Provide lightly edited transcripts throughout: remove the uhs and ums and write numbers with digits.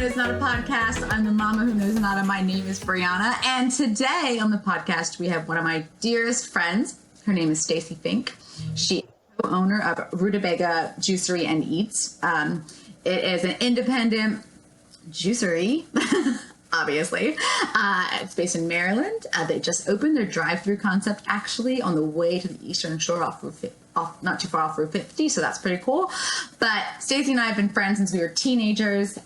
Knows Not a Podcast. I'm the mama who knows not. My name is Brianna. And today on the podcast, we have one of my dearest friends. Her name is Stacy Fink. She is co-owner of Rutabaga Juicery and Eats. It is an independent juicery, obviously. It's based in Maryland. They just opened their drive-through concept actually on the way to the Eastern Shore off not too far off Route 50, so that's pretty cool. But Stacey and I have been friends since we were teenagers.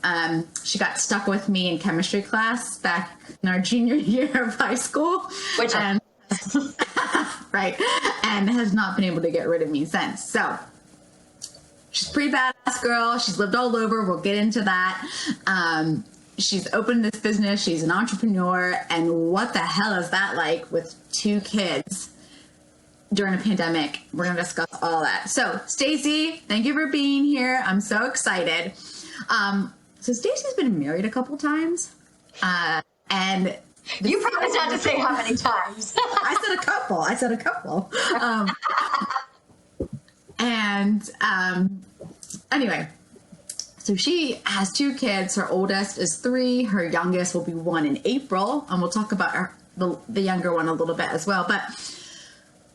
She got stuck with me in chemistry class back in our junior year of high school. Right, and has not been able to get rid of me since. So she's a pretty badass girl. She's lived all over. We'll get into that. She's opened this business. She's an entrepreneur. And what the hell is that like with 2 kids during a pandemic? We're going to discuss all that. So, Stacy, thank you for being here. I'm so excited. So Stacy's been married a couple times. And you promised not to say how many times. I said a couple. Anyway, so she has 2 kids. Her oldest is 3. Her youngest will be 1 in April. And we'll talk about the younger one a little bit as well. But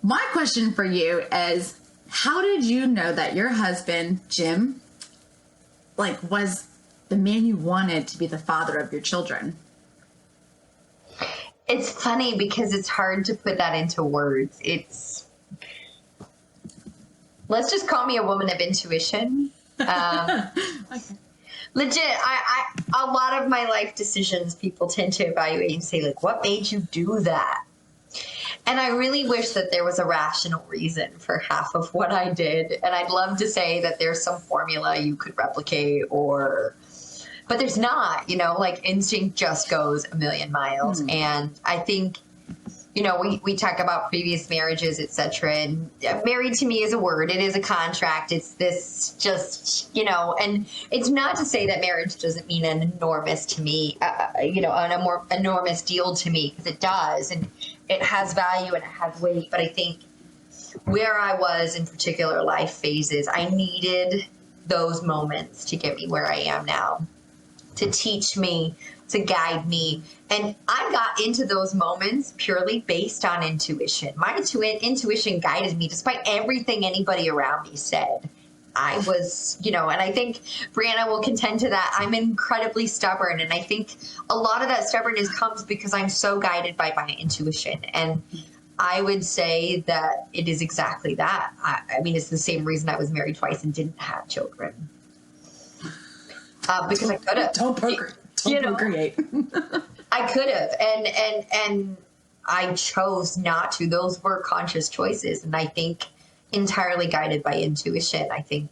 my question for you is, how did you know that your husband, Jim, was the man you wanted to be the father of your children? It's funny because it's hard to put that into words. Let's just call me a woman of intuition. Okay. Legit, a lot of my life decisions, people tend to evaluate and say, what made you do that? And I really wish that there was a rational reason for half of what I did. And I'd love to say that there's some formula you could replicate but there's not, instinct just goes a million miles. And I think, we talk about previous marriages, etc. And married to me is a word. It is a contract. It's this and it's not to say that marriage doesn't mean an enormous to me, an more enormous deal to me, because it does. And it has value and it has weight. But I think where I was in particular life phases, I needed those moments to get me where I am now, to teach me, to guide me. And I got into those moments purely based on intuition. My intuition guided me despite everything anybody around me said. I was, and I think Brianna will contend to that. I'm incredibly stubborn. And I think a lot of that stubbornness comes because I'm so guided by my intuition. And I would say that it is exactly that. I mean, it's the same reason I was married twice and didn't have children. Because I could have. Don't procreate. I could have. And I chose not to. Those were conscious choices. And I think entirely guided by intuition. I think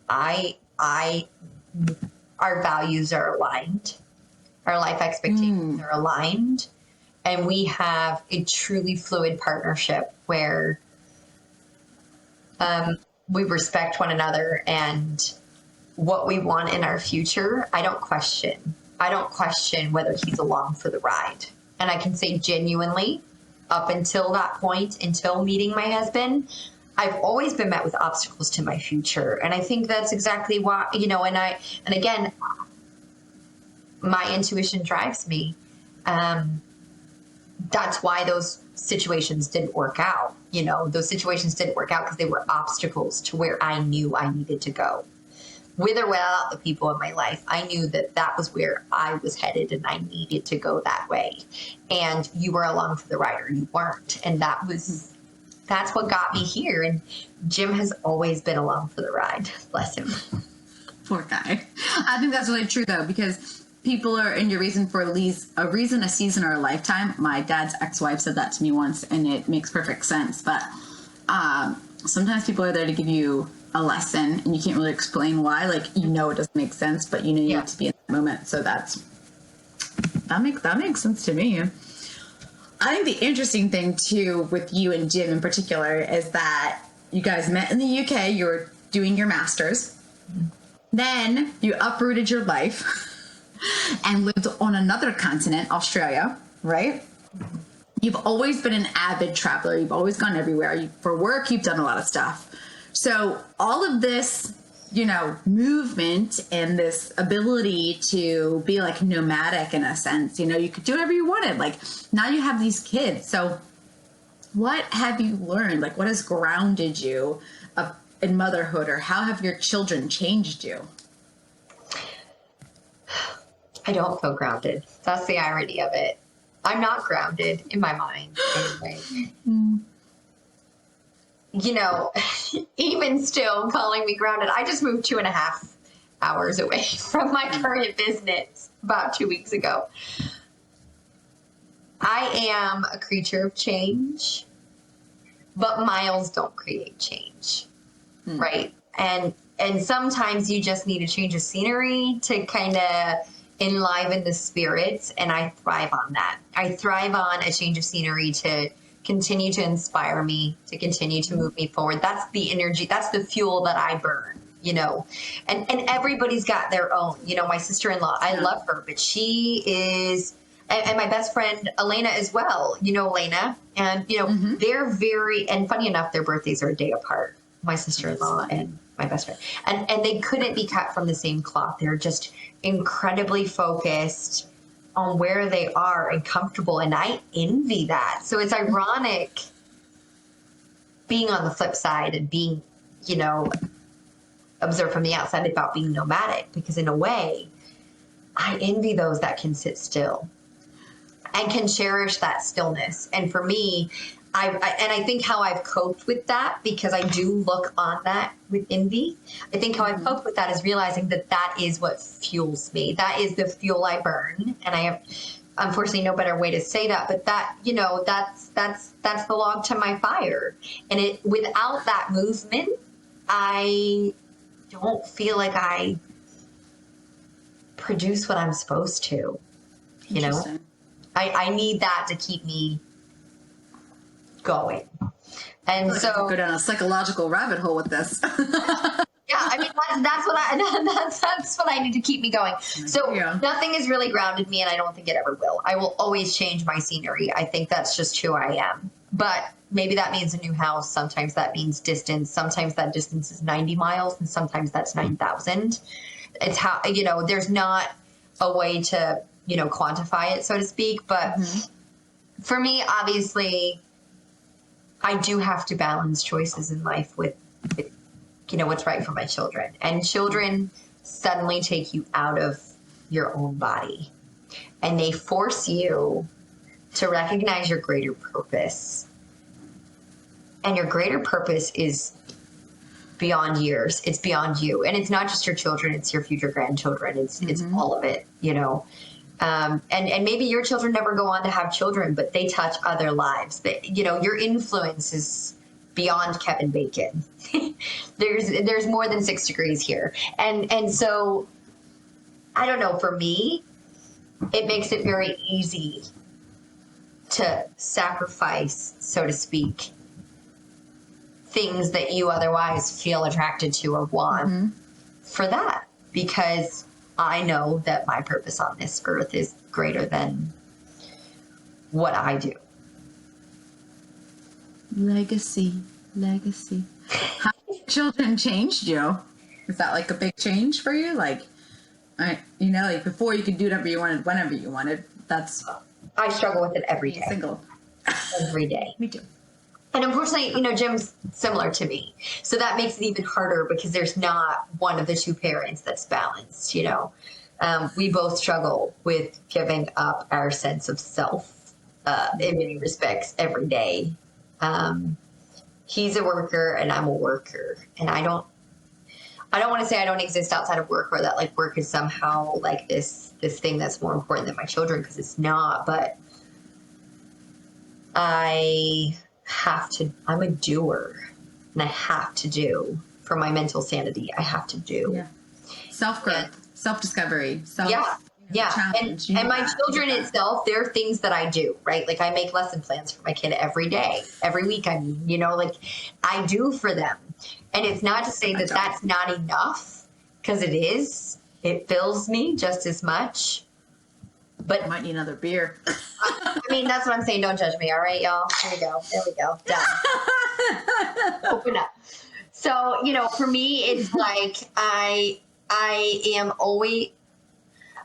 our values are aligned. Our life expectations are aligned. And we have a truly fluid partnership where we respect one another, and what we want in our future, I don't question. I don't question whether he's along for the ride. And I can say genuinely, up until that point, until meeting my husband, I've always been met with obstacles to my future. And I think that's exactly why, and again, my intuition drives me. That's why those situations didn't work out. Those situations didn't work out because they were obstacles to where I knew I needed to go. With or without the people in my life, I knew that was where I was headed and I needed to go that way. And you were along for the ride or you weren't. And that's what got me here. And Jim has always been along for the ride. Bless him. Poor guy. I think that's really true, though, because people are in your reason for a season or a lifetime. My dad's ex-wife said that to me once, and it makes perfect sense. But sometimes people are there to give you a lesson, and you can't really explain why. It doesn't make sense, but you need to be in that moment. So that makes sense to me. I think the interesting thing too with you and Jim in particular is that you guys met in the UK. You were doing your master's, then you uprooted your life and lived on another continent, Australia, right? You've always been an avid traveler. You've always gone everywhere. For work, you've done a lot of stuff. So all of this movement and this ability to be like nomadic in a sense. You could do whatever you wanted. Like now you have these kids. So what have you learned? Like what has grounded you in motherhood, or how have your children changed you? I don't feel grounded. That's the irony of it. I'm not grounded in my mind anyway. Even still calling me grounded, I just moved 2.5 hours away from my current business about 2 weeks ago. I am a creature of change, but miles don't create change, right? And sometimes you just need a change of scenery to kind of enliven the spirits, and I thrive on that. I thrive on a change of scenery to continue to inspire me, to continue to move me forward. That's the energy, that's the fuel that I burn, and everybody's got their own. My sister-in-law, I love her, but she is, and my best friend Elena as well, Elena, and they're very, and funny enough, their birthdays are a day apart, my sister-in-law and my best friend, and they couldn't be cut from the same cloth. They're just incredibly focused on where they are and comfortable, and I envy that. So it's ironic being on the flip side and being, observed from the outside about being nomadic, because in a way I envy those that can sit still and can cherish that stillness. And for me, I think how I've coped with that, because I do look on that with envy. I think how I've coped with that is realizing that is what fuels me. That is the fuel I burn. And I have, unfortunately, no better way to say that, but that, that's the log to my fire. And without that movement, I don't feel like I produce what I'm supposed to, I need that to keep me going. And so go down a psychological rabbit hole with this. Yeah, I mean that's what I need to keep me going. So nothing has really grounded me, and I don't think it ever will. I will always change my scenery. I think that's just who I am. But maybe that means a new house. Sometimes that means distance. Sometimes that distance is 90 miles, and sometimes that's 9,000. It's how, there's not a way to, quantify it, so to speak. But for me, obviously, I do have to balance choices in life with what's right for my children. And children suddenly take you out of your own body, and they force you to recognize your greater purpose. And your greater purpose is beyond years. It's beyond you. And it's not just your children, it's your future grandchildren. It's all of it, and maybe your children never go on to have children, but they touch other lives. But, your influence is beyond Kevin Bacon. There's more than 6 degrees here. And so, I don't know, for me, it makes it very easy to sacrifice, so to speak, things that you otherwise feel attracted to or want for that, because I know that my purpose on this earth is greater than what I do. Legacy. How have children changed you? Is that like a big change for you? Like, like before you could do whatever you wanted, whenever you wanted. I struggle with it every day. Single. Every day. Me too. And unfortunately, Jim's similar to me. So that makes it even harder, because there's not one of the two parents that's balanced, We both struggle with giving up our sense of self in many respects every day. He's a worker and I'm a worker. And I don't want to say I don't exist outside of work, or that like work is somehow like this thing that's more important than my children, because it's not. But I'm a doer, and I have to do for my mental sanity. I have to do. Yeah. Self-growth, self-discovery. Yeah. And my children itself, there are things that I do, right? Like I make lesson plans for my kid every day, every week. I mean, like I do for them. And it's not to say that that's not enough, because it is. It fills me just as much. But I might need another beer. I mean, that's what I'm saying. Don't judge me. All right, y'all. Here we go. There we go. Done. Open up. So, you know, for me, it's like I am always,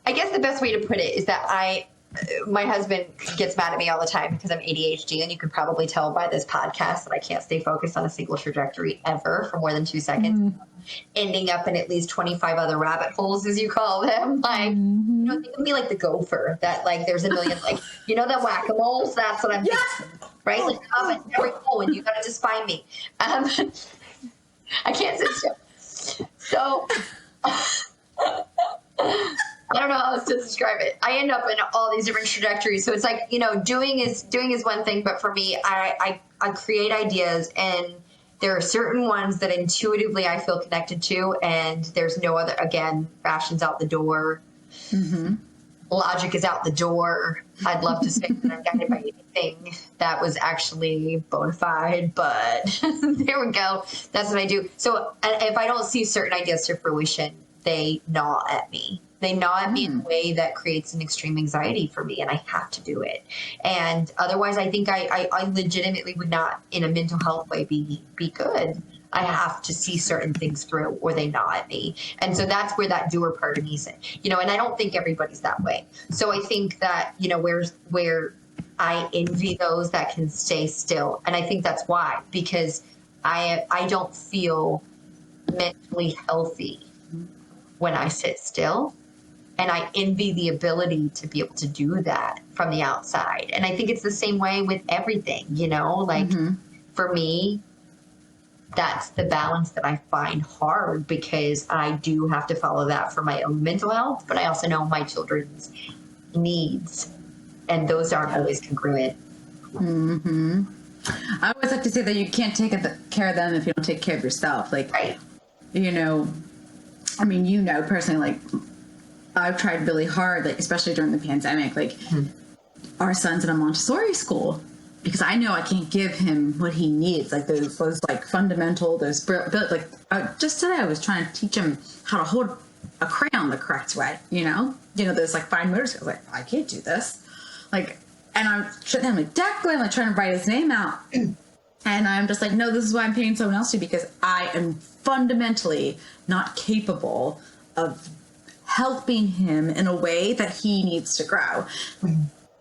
I guess the best way to put it is that my husband gets mad at me all the time because I'm ADHD, and you could probably tell by this podcast that I can't stay focused on a single trajectory ever for more than 2 seconds, ending up in at least 25 other rabbit holes, as you call them. Like, you know, think of me like the gopher that, like, there's a million, like, you know, the whack-a-moles. That's what I'm thinking, right? Like, and every hole, and you got to just find me. I can't sit still. So. I don't know how else to describe it. I end up in all these different trajectories. So it's like, you know, doing is one thing, but for me, I create ideas, and there are certain ones that intuitively I feel connected to, and there's no other. Again, fashion's out the door. Logic is out the door. I'd love to say that I'm guided by anything that was actually bona fide, but there we go. That's what I do. So if I don't see certain ideas to fruition, they gnaw at me. They gnaw at me in a way that creates an extreme anxiety for me, and I have to do it. And otherwise, I think I legitimately would not, in a mental health way, be good. I have to see certain things through, or they gnaw at me. And so that's where that doer part of me is, you know, and I don't think everybody's that way. So I think that, you know, where I envy those that can stay still. And I think that's why, because I don't feel mentally healthy when I sit still. And I envy the ability to be able to do that from the outside. And I think it's the same way with everything, you know, like for me, that's the balance that I find hard, because I do have to follow that for my own mental health, but I also know my children's needs, and those aren't always congruent. I always like to say that you can't take care of them if you don't take care of yourself. Like, you know, I mean, you know, personally, like, I've tried really hard, like, especially during the pandemic, like, our son's in a Montessori school, because I know I can't give him what he needs, like those like fundamental, like, just today I was trying to teach him how to hold a crayon the correct way, you know, those like fine motor skills. Like, I can't do this, like, and I'm like Declan, like trying to write his name out, and I'm just like, no, this is why I'm paying someone else to, because I am fundamentally not capable of helping him in a way that he needs to grow.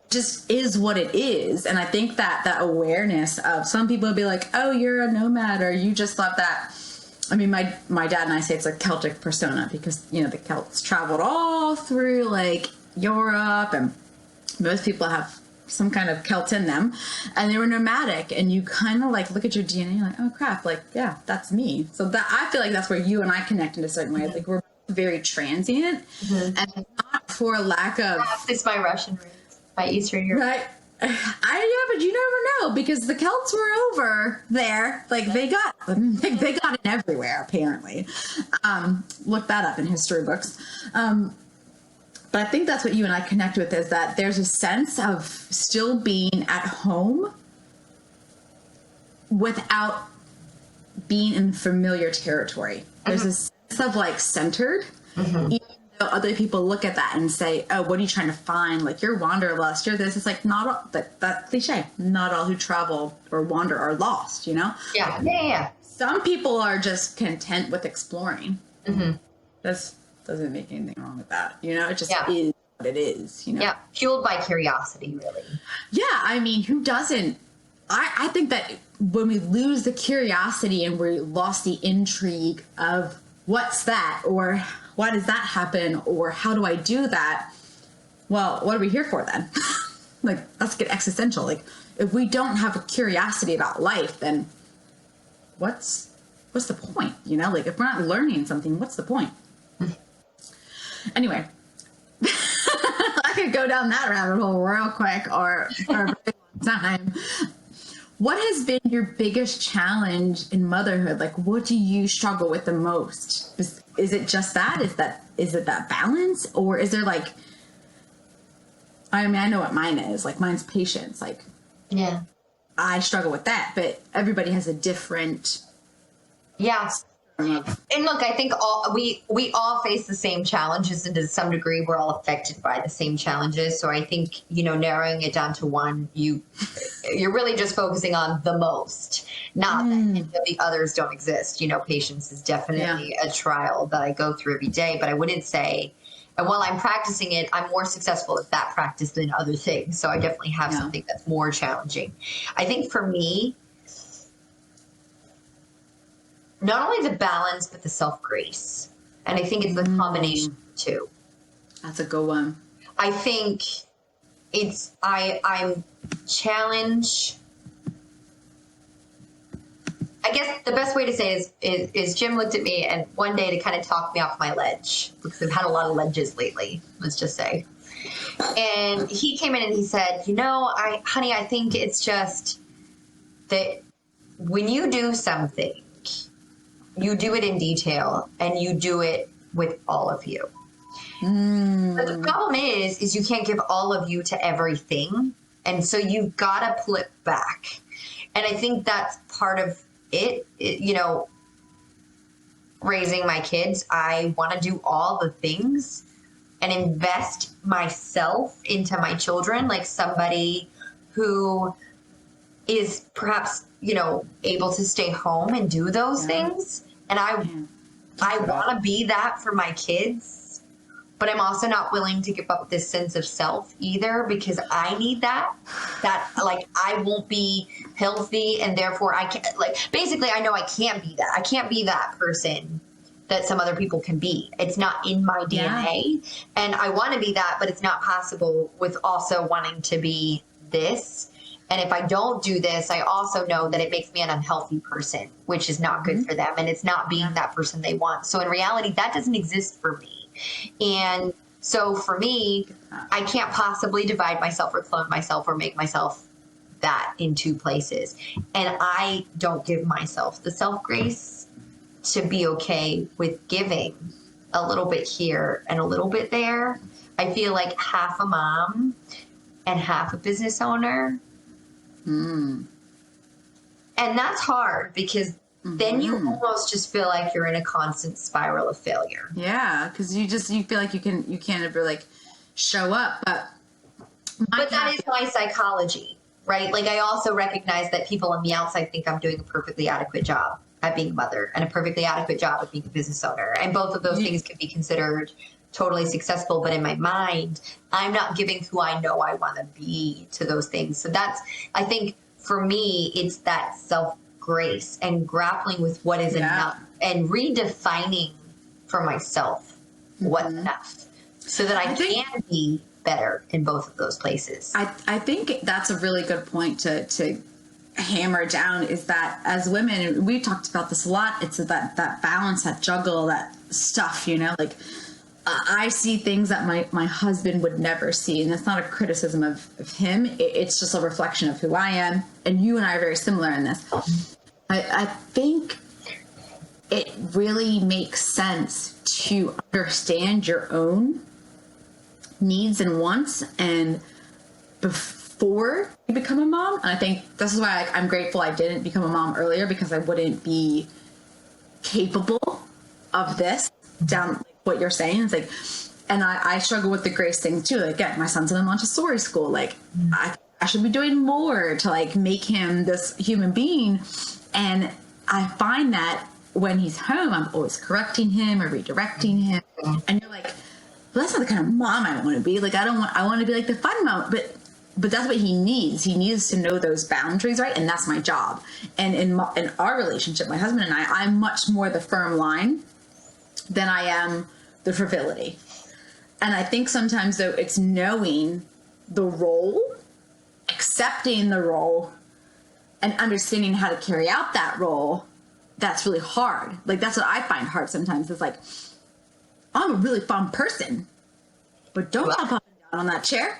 Just is what it is. And I think that awareness of, some people would be like, oh, you're a nomad, or you just love that. I mean, my dad and I say it's a Celtic persona, because, you know, the Celts traveled all through like Europe, and most people have some kind of Celt in them, and they were nomadic, and you kind of like look at your DNA and you're like, oh crap, like, yeah, that's me. So that, I feel like that's where you and I connect in a certain way. Like, we're very transient, and not for a lack of. It's my Russian roots. By Eastern Europe. Right. But you never know, because the Celts were over there. Like, they got it everywhere, apparently. Look that up in history books. But I think that's what you and I connect with, is that there's a sense of still being at home without being in familiar territory. There's a sense of like centered, even though other people look at that and say, oh, what are you trying to find? Like, you're wanderlust, you're this. It's like, not all, that cliche. Not all who travel or wander are lost, you know? Yeah. Some people are just content with exploring. This doesn't make anything wrong with that. You know, it just is what it is, you know? Yeah, fueled by curiosity, really. Yeah, I mean, who doesn't? I think that when we lose the curiosity and we lost the intrigue of what's that, or why does that happen, or how do I do that? Well, what are we here for then? Like, let's get existential. Like, if we don't have a curiosity about life, then what's the point? You know, like, if we're not learning something, what's the point? Anyway, I could go down that rabbit hole real quick, or for a very long time. What has been your biggest challenge in motherhood? Like, what do you struggle with the most? Is it just that? Is it that balance? Or is there like, I mean, I know what mine is. Like, mine's patience. Like, I struggle with that, but everybody has a different And look, I think we all face the same challenges, and to some degree, we're all affected by the same challenges. So I think, narrowing it down to one, you're really just focusing on the most, not that any of the others don't exist. Patience is definitely a trial that I go through every day, but I wouldn't say, and while I'm practicing it, I'm more successful at that practice than other things. So I definitely have something that's more challenging. I think for me, not only the balance, but the self-grace. And I think it's the combination of the two. That's a good one. I think I'm challenged. I guess the best way to say is Jim looked at me and one day to kind of talk me off my ledge, because I've had a lot of ledges lately, let's just say. And he came in and he said, honey, I think it's just that when you do something, you do it in detail and you do it with all of you. But the problem is you can't give all of you to everything. And so you've got to pull it back. And I think that's part of it, raising my kids. I want to do all the things and invest myself into my children, like somebody who is perhaps, able to stay home and do those things. And I want to be that for my kids, but I'm also not willing to give up this sense of self either, because I need that I won't be healthy, and therefore I can't, basically I know I can't be that. I can't be that person that some other people can be. It's not in my DNA, and I want to be that, but it's not possible with also wanting to be this. And if I don't do this, I also know that it makes me an unhealthy person, which is not good for them. And it's not being that person they want. So in reality, that doesn't exist for me. And so for me, I can't possibly divide myself or clone myself or make myself that in two places. And I don't give myself the self-grace to be okay with giving a little bit here and a little bit there. I feel like half a mom and half a business owner. And that's hard, because then you almost just feel like you're in a constant spiral of failure. Yeah, because you feel like you can't ever show up. But that is my psychology, right? I also recognize that people on the outside think I'm doing a perfectly adequate job at being a mother and a perfectly adequate job at being a business owner. And both of those things can be considered totally successful, but in my mind, I'm not giving who I know I want to be to those things. So that's, I think for me, it's that self-grace and grappling with what is enough and redefining for myself what's enough, so that I can be better in both of those places. I think that's a really good point to hammer down, is that as women, and we've talked about this a lot, it's that balance, that juggle, that stuff, I see things that my husband would never see, and that's not a criticism of him. It's just a reflection of who I am, and you and I are very similar in this. I think it really makes sense to understand your own needs and wants and before you become a mom. And I think this is why I'm grateful I didn't become a mom earlier, because I wouldn't be capable of this down what you're saying. It's and I struggle with the grace thing too. Again, my son's in a Montessori school. I should be doing more to make him this human being. And I find that when he's home, I'm always correcting him or redirecting him. And you're well, that's not the kind of mom I want to be. I want to be the fun mom, but that's what he needs. He needs to know those boundaries, right? And that's my job. And in our relationship, my husband and I'm much more the firm line than I am the frivolity. And I think sometimes, though, it's knowing the role, accepting the role, and understanding how to carry out that role. That's really hard. That's what I find hard sometimes. It's I'm a really fun person, but don't jump up and down on that chair.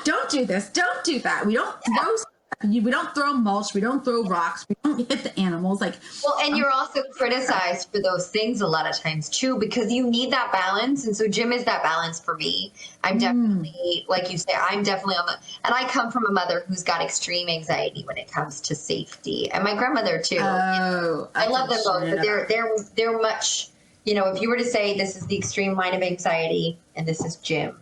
Don't do this. Don't do that. We don't throw stuff at We don't throw mulch. We don't throw rocks. We don't hit the animals. Like, well, and you're also criticized for those things a lot of times too, because you need that balance. And so Jim is that balance for me. I'm definitely, like you say, I'm definitely on the, and I come from a mother who's got extreme anxiety when it comes to safety, and my grandmother too. oh, I love them both, but they're much, you know, if you were to say this is the extreme line of anxiety and this is Jim.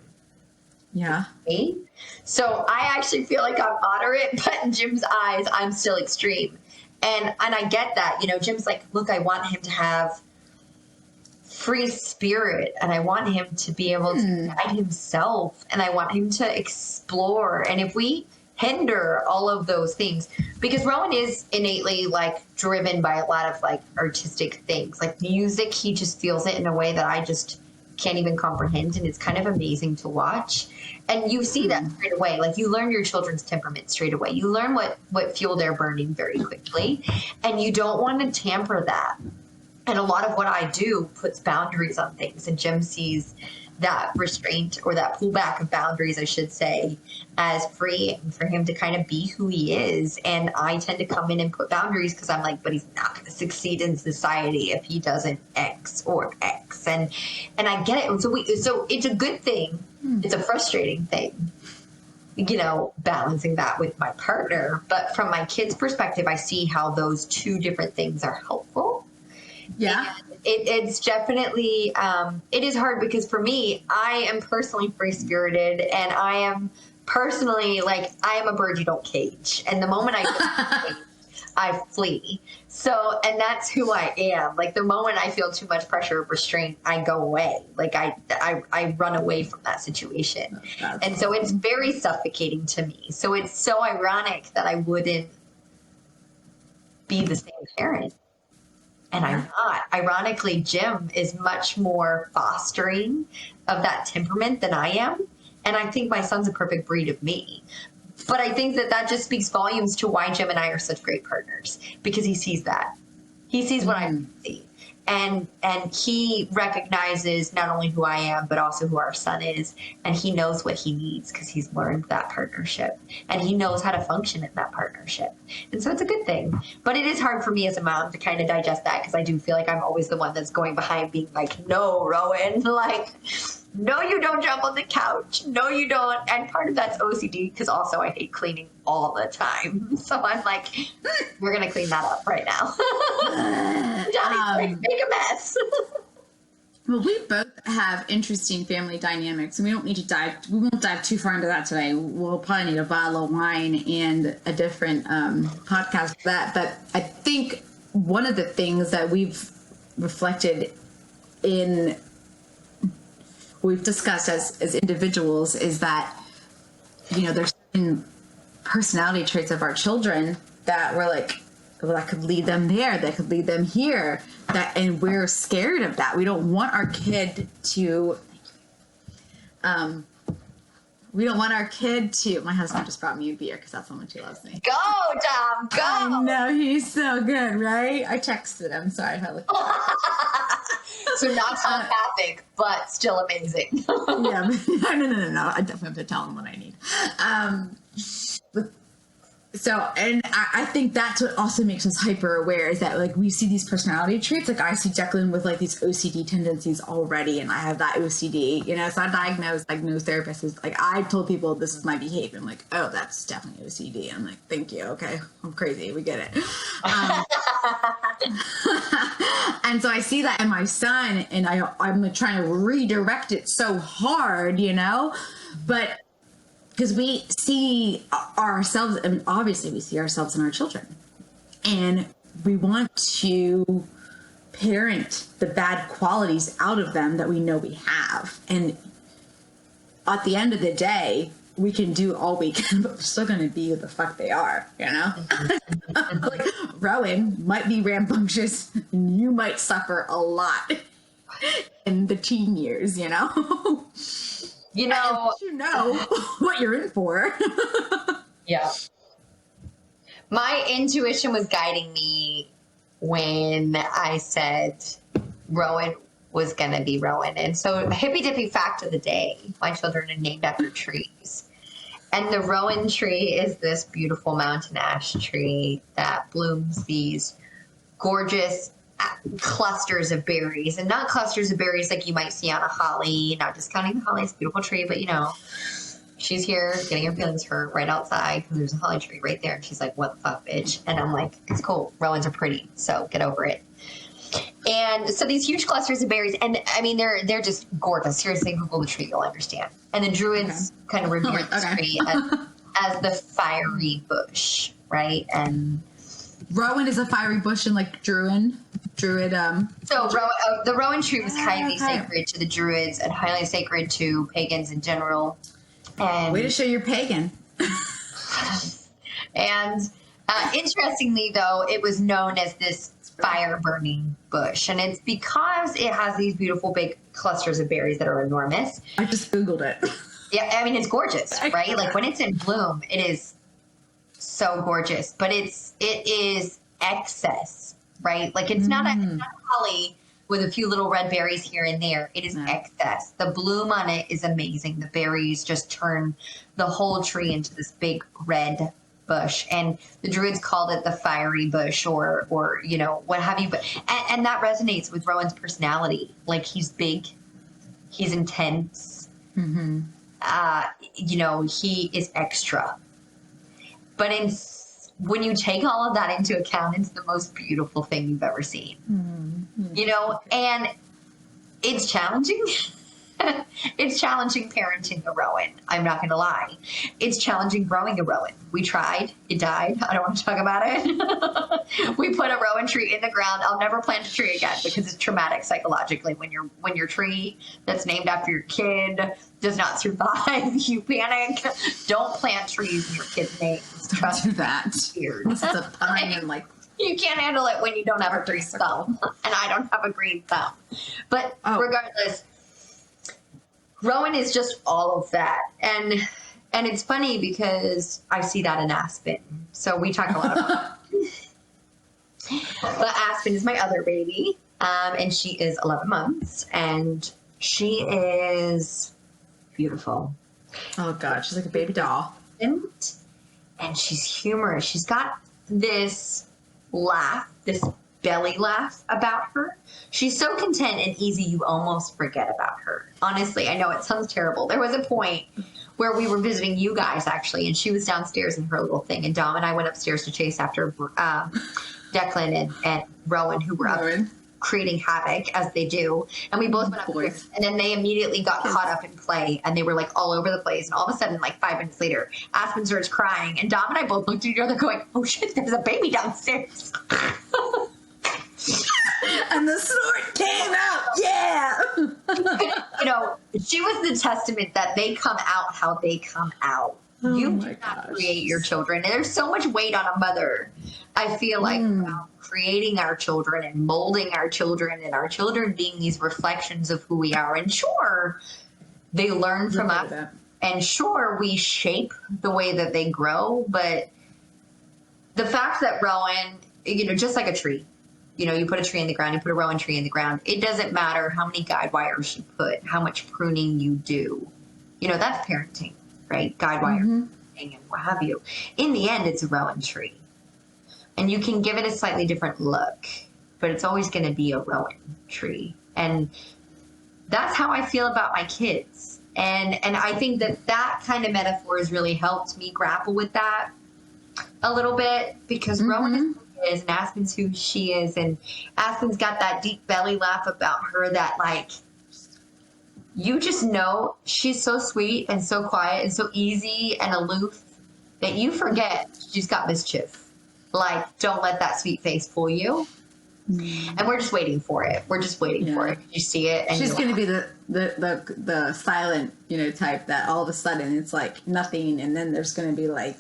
Yeah. Me. So I actually feel like I'm moderate, but in Jim's eyes, I'm still extreme. And I get that, you know, Jim's like, look, I want him to have free spirit, and I want him to be able to guide himself, and I want him to explore. And if we hinder all of those things, because Rowan is innately like driven by a lot of like artistic things, like music, he just feels it in a way that I just can't even comprehend, and it's kind of amazing to watch. And you see that straight away. Like, you learn your children's temperament straight away. You learn what fuel they're burning very quickly, and you don't want to tamper that. And a lot of what I do puts boundaries on things, and Jim sees that restraint, or that pullback of boundaries, I should say, as freeing for him to kind of be who he is. And I tend to come in and put boundaries because I'm like, but he's not going to succeed in society if he doesn't X or X. And I get it. So it's a good thing. It's a frustrating thing, you know, balancing that with my partner. But from my kids' perspective, I see how those two different things are helpful. Yeah. And it's definitely, it is hard because for me, I am personally free-spirited, and I am personally, like, I am a bird you don't cage. And the moment I get caged, I flee. So, and that's who I am. Like, the moment I feel too much pressure or restraint, I go away. Like, I run away from that situation. And so it's very suffocating to me. So it's so ironic that I wouldn't be the same parent. And I'm not. Ironically, Jim is much more fostering of that temperament than I am. And I think my son's a perfect breed of me. But I think that just speaks volumes to why Jim and I are such great partners, because he sees that. He sees what I see. And he recognizes not only who I am, but also who our son is. And he knows what he needs because he's learned that partnership. And he knows how to function in that partnership. And so it's a good thing. But it is hard for me as a mom to kind of digest that, because I do feel like I'm always the one that's going behind being like, no, Rowan, like, no, you don't jump on the couch. No, you don't. And part of that's OCD, because also I hate cleaning all the time. So I'm like, we're going to clean that up right now. Johnny's like, make a mess. Well, we both have interesting family dynamics, and we won't dive too far into that today. We'll probably need a bottle of wine and a different podcast for that. But I think one of the things that we've reflected we've discussed as individuals is that, you know, there's certain personality traits of our children that we're like, well, that could lead them there, that could lead them here, and we're scared of that. We don't want our kid to, my husband just brought me a beer because that's how much he loves me. Go, Tom, go. I know, he's so good, right? I texted him. Sorry if I looked. So not telepathic, but still amazing. Yeah, no. I definitely have to tell him what I need. And I think that's what also makes us hyper aware, is that, like, we see these personality traits. Like, I see Declan with, like, these OCD tendencies already, and I have that OCD, you know. So I diagnosed therapists as, like, I told people this is my behavior. I'm like, oh, that's definitely OCD. I'm like, thank you. Okay, I'm crazy. We get it. And so I see that in my son, and I'm trying to redirect it so hard, you know, but because we see ourselves, and obviously we see ourselves in our children, and we want to parent the bad qualities out of them that we know we have. And at the end of the day, we can do all we can, but we're still going to be who the fuck they are, you know? Like, Rowan might be rambunctious, and you might suffer a lot in the teen years, you know? You know, what you're in for. Yeah. My intuition was guiding me when I said Rowan was going to be Rowan. And so, hippy dippy fact of the day, my children are named after trees. And the rowan tree is this beautiful mountain ash tree that blooms these gorgeous clusters of berries, and not clusters of berries like you might see on a holly, not discounting the holly, it's a beautiful tree, but she's here getting her feelings hurt right outside because there's a holly tree right there. And she's like, what the fuck, bitch? And I'm like, it's cool. Rowans are pretty, so get over it. And so these huge clusters of berries, and I mean, they're just gorgeous. Seriously, Google the tree, you'll understand. And the Druids kind of revere this tree as the fiery bush, right? And rowan is a fiery bush in like Druid. So the rowan tree was highly sacred to the Druids and highly sacred to pagans in general. And way to show you're pagan. And interestingly, though, it was known as this fire burning bush, and it's because it has these beautiful big clusters of berries that are enormous. I just Googled it. Yeah, I mean, it's gorgeous, right? Like when it's in bloom, it is so gorgeous, but it is excess, right? Like it's not a holly with a few little red berries here and there. It is excess. The bloom on it is amazing. The berries just turn the whole tree into this big red bush, and the Druids called it the fiery bush or what have you. But and that resonates with Rowan's personality. Like he's big, he's intense. Mm-hmm. He is extra. But when you take all of that into account, it's the most beautiful thing you've ever seen. Mm-hmm. And it's challenging. It's challenging parenting a Rowan. I'm not going to lie. It's challenging growing a Rowan. We tried. It died. I don't want to talk about it. We put a Rowan tree in the ground. I'll never plant a tree again because it's traumatic psychologically. When your tree that's named after your kid does not survive, you panic. Don't plant trees in your kid's names. Don't do that. Weird. This is a pun and like. You can't handle it when you don't have a green thumb. And I don't have a green thumb. But regardless, Rowan is just all of that. And it's funny because I see that in Aspen. So we talk a lot about but Aspen is my other baby. And she is 11 months. And she is beautiful. Oh, God. She's like a baby doll. And she's humorous. She's got this laugh, this belly laugh about her. She's so content and easy, you almost forget about her. Honestly, I know it sounds terrible. There was a point where we were visiting you guys, actually, and she was downstairs in her little thing, and Dom and I went upstairs to chase after Declan and Rowan, who were up creating havoc, as they do, and we both went upstairs, and then they immediately got caught up in play, and they were like all over the place, and all of a sudden, like 5 minutes later, Aspen starts crying, and Dom and I both looked at each other going, oh shit, there's a baby downstairs. And the sword came out. Yeah. She was the testament that they come out how they come out. You do not create your children. And there's so much weight on a mother, I feel like, about creating our children and molding our children and our children being these reflections of who we are. And sure, they learn from us. And sure, we shape the way that they grow. But the fact that Rowan, just like a tree, you put a tree in the ground, you put a Rowan tree in the ground. It doesn't matter how many guide wires you put, how much pruning you do. That's parenting, right? Guide wire and what have you. In the end, it's a Rowan tree. And you can give it a slightly different look, but it's always going to be a Rowan tree. And that's how I feel about my kids. And I think that kind of metaphor has really helped me grapple with that a little bit, because Rowan is and Aspen's who she is, and Aspen's got that deep belly laugh about her that, like, you just know she's so sweet and so quiet and so easy and aloof that you forget she's got mischief. Like, don't let that sweet face fool you. And we're just waiting for it. We're just waiting for it. You see it, and she's going to be the silent, type that all of a sudden it's like nothing, and then there's going to be like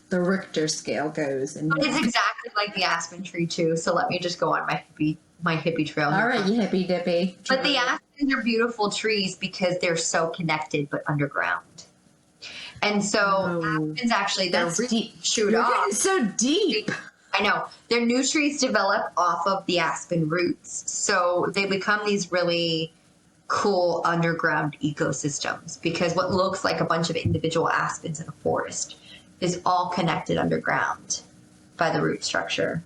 the Richter scale goes. And it's exactly like the Aspen tree too. So let me just go on my hippie trail. All right, you hippie dippy. But the Aspens are beautiful trees because they're so connected but underground. And so Aspens actually, their roots shoot off. Getting so deep. I know. Their new trees develop off of the aspen roots. So they become these really cool underground ecosystems, because what looks like a bunch of individual aspens in a forest is all connected underground by the root structure.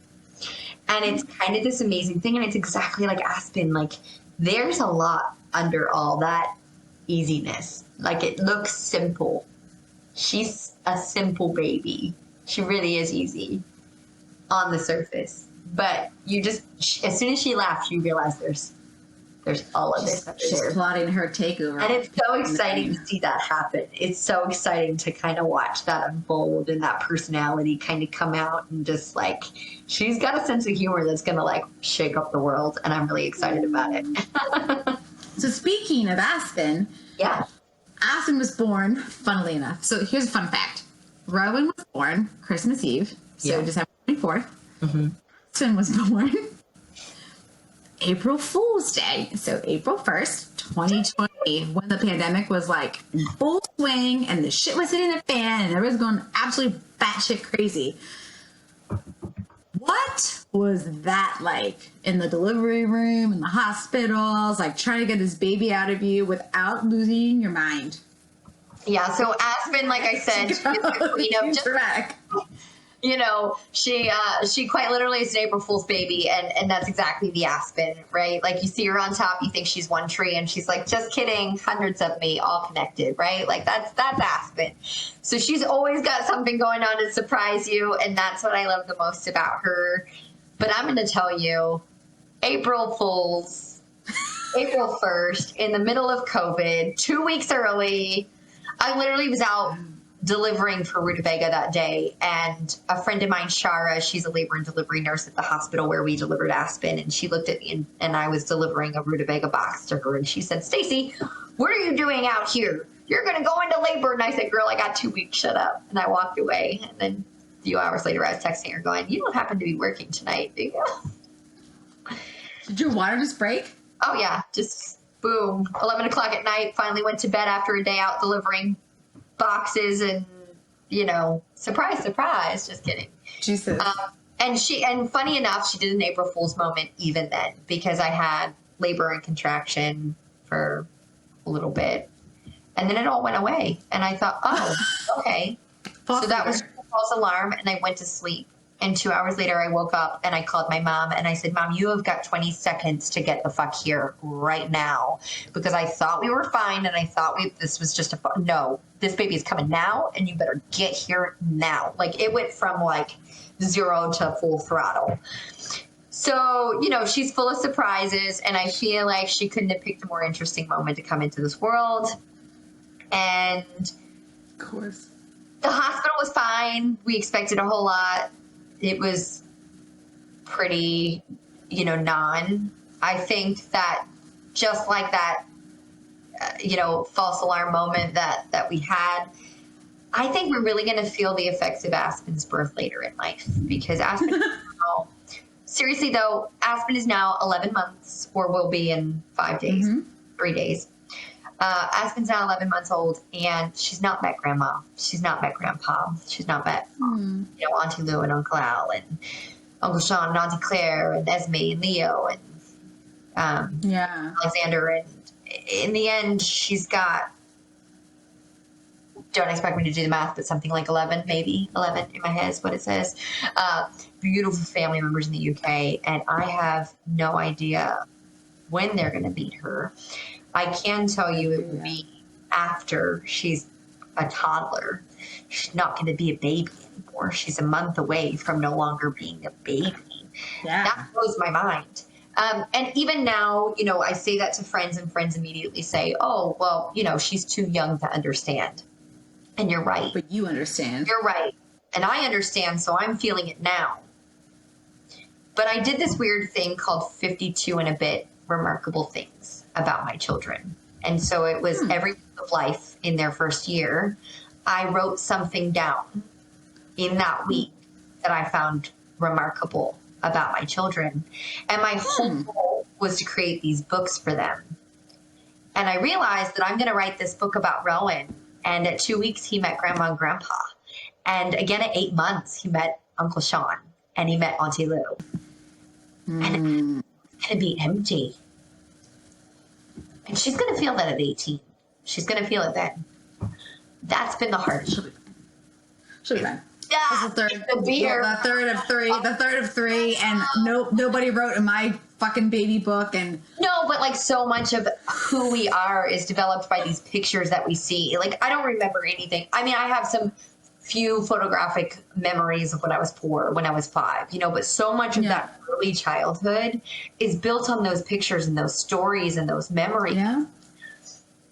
And it's kind of this amazing thing. And it's exactly like aspen. Like, there's a lot under all that easiness. Like, it looks simple. She's a simple baby. She really is easy on the surface. But you just, as soon as she laughs, you realize there's all of this. She's plotting her takeover. And it's so exciting to see that happen. It's so exciting to kind of watch that unfold and that personality kind of come out, and just like, she's got a sense of humor that's going to like shake up the world. And I'm really excited about it. So speaking of Aspen. Yeah. Aspen was born, funnily enough. So here's a fun fact. Rowan was born Christmas Eve. So December 24th. Mm-hmm. Aspen was born April Fool's Day. So April 1st, 2020, when the pandemic was like in full swing and the shit was hitting the fan and everyone's going absolutely batshit crazy. What was that like in the delivery room, in the hospitals, like trying to get this baby out of you without losing your mind? Yeah, so Aspen, like I said, is the queen of just, you know, she quite literally is an April Fool's baby, and that's exactly the Aspen, right? Like, you see her on top, you think she's one tree, and she's like, just kidding, hundreds of me, all connected, right? Like, that's Aspen. So she's always got something going on to surprise you, and that's what I love the most about her. But I'm going to tell you, April Fool's, April 1st, in the middle of COVID, 2 weeks early, I literally was out delivering for Rutabaga that day, and a friend of mine, Shara, she's a labor and delivery nurse at the hospital where we delivered Aspen, and she looked at me, and I was delivering a Rutabaga box to her, and she said, "Stacy, what are you doing out here? You're going to go into labor." And I said, "Girl, I got 2 weeks, shut up." And I walked away, and then a few hours later I was texting her going, "You don't happen to be working tonight, do you?" Did your water just break? Oh yeah, just boom. 11 o'clock at night, finally went to bed after a day out delivering boxes, and, you know, surprise, surprise, just kidding. Jesus. And funny enough, she did an April Fool's moment even then, because I had labor and contraction for a little bit, and then it all went away, and I thought, oh, okay. So that was a false alarm, and I went to sleep. And 2 hours later, I woke up and I called my mom and I said, "Mom, you have got 20 seconds to get the fuck here right now." Because I thought we were fine, and I thought this was just no, this baby is coming now, and you better get here now. Like, it went from like 0 to full throttle. So, you know, she's full of surprises, and I feel like she couldn't have picked a more interesting moment to come into this world. And of course, the hospital was fine. We expected a whole lot. It was pretty, you know, I think that just like that, you know, false alarm moment that we had, I think we're really going to feel the effects of Aspen's birth later in life, because Aspen is now, seriously though, Aspen is now 11 months, or will be in 5 days, 3 days. Aspen's now 11 months old, and she's not met Grandma. She's not met Grandpa. She's not met, you know, Auntie Lou and Uncle Al and Uncle Sean and Auntie Claire and Esme and Leo and Alexander. And in the end, she's got, don't expect me to do the math, but something like 11, maybe 11 in my head is what it says. Beautiful family members in the UK, and I have no idea when they're going to meet her. I can tell you it will be after she's a toddler. She's not going to be a baby anymore. She's a month away from no longer being a baby. Yeah. That blows my mind. And even now, you know, I say that to friends, and friends immediately say, "Oh, well, you know, she's too young to understand." And you're right. But you understand. You're right. And I understand, so I'm feeling it now. But I did this weird thing called 52 and a bit remarkable things about my children. And so it was every week of life in their first year, I wrote something down in that week that I found remarkable about my children. And my whole goal was to create these books for them. And I realized that I'm going to write this book about Rowan. And at 2 weeks, he met Grandma and Grandpa. And again, at 8 months, he met Uncle Sean, and he met Auntie Lou. And it's going to be empty. And she's going to feel that at 18. She's going to feel it then. That's been the hardest. She'll be fine. Yeah, The beer. The third of three, and nobody wrote in my fucking baby book. And no, but like so much of who we are is developed by these pictures that we see. Like I don't remember anything. I mean, I have some few photographic memories of when I was 4, when I was 5, you know, but so much of that early childhood is built on those pictures and those stories and those memories. Yeah.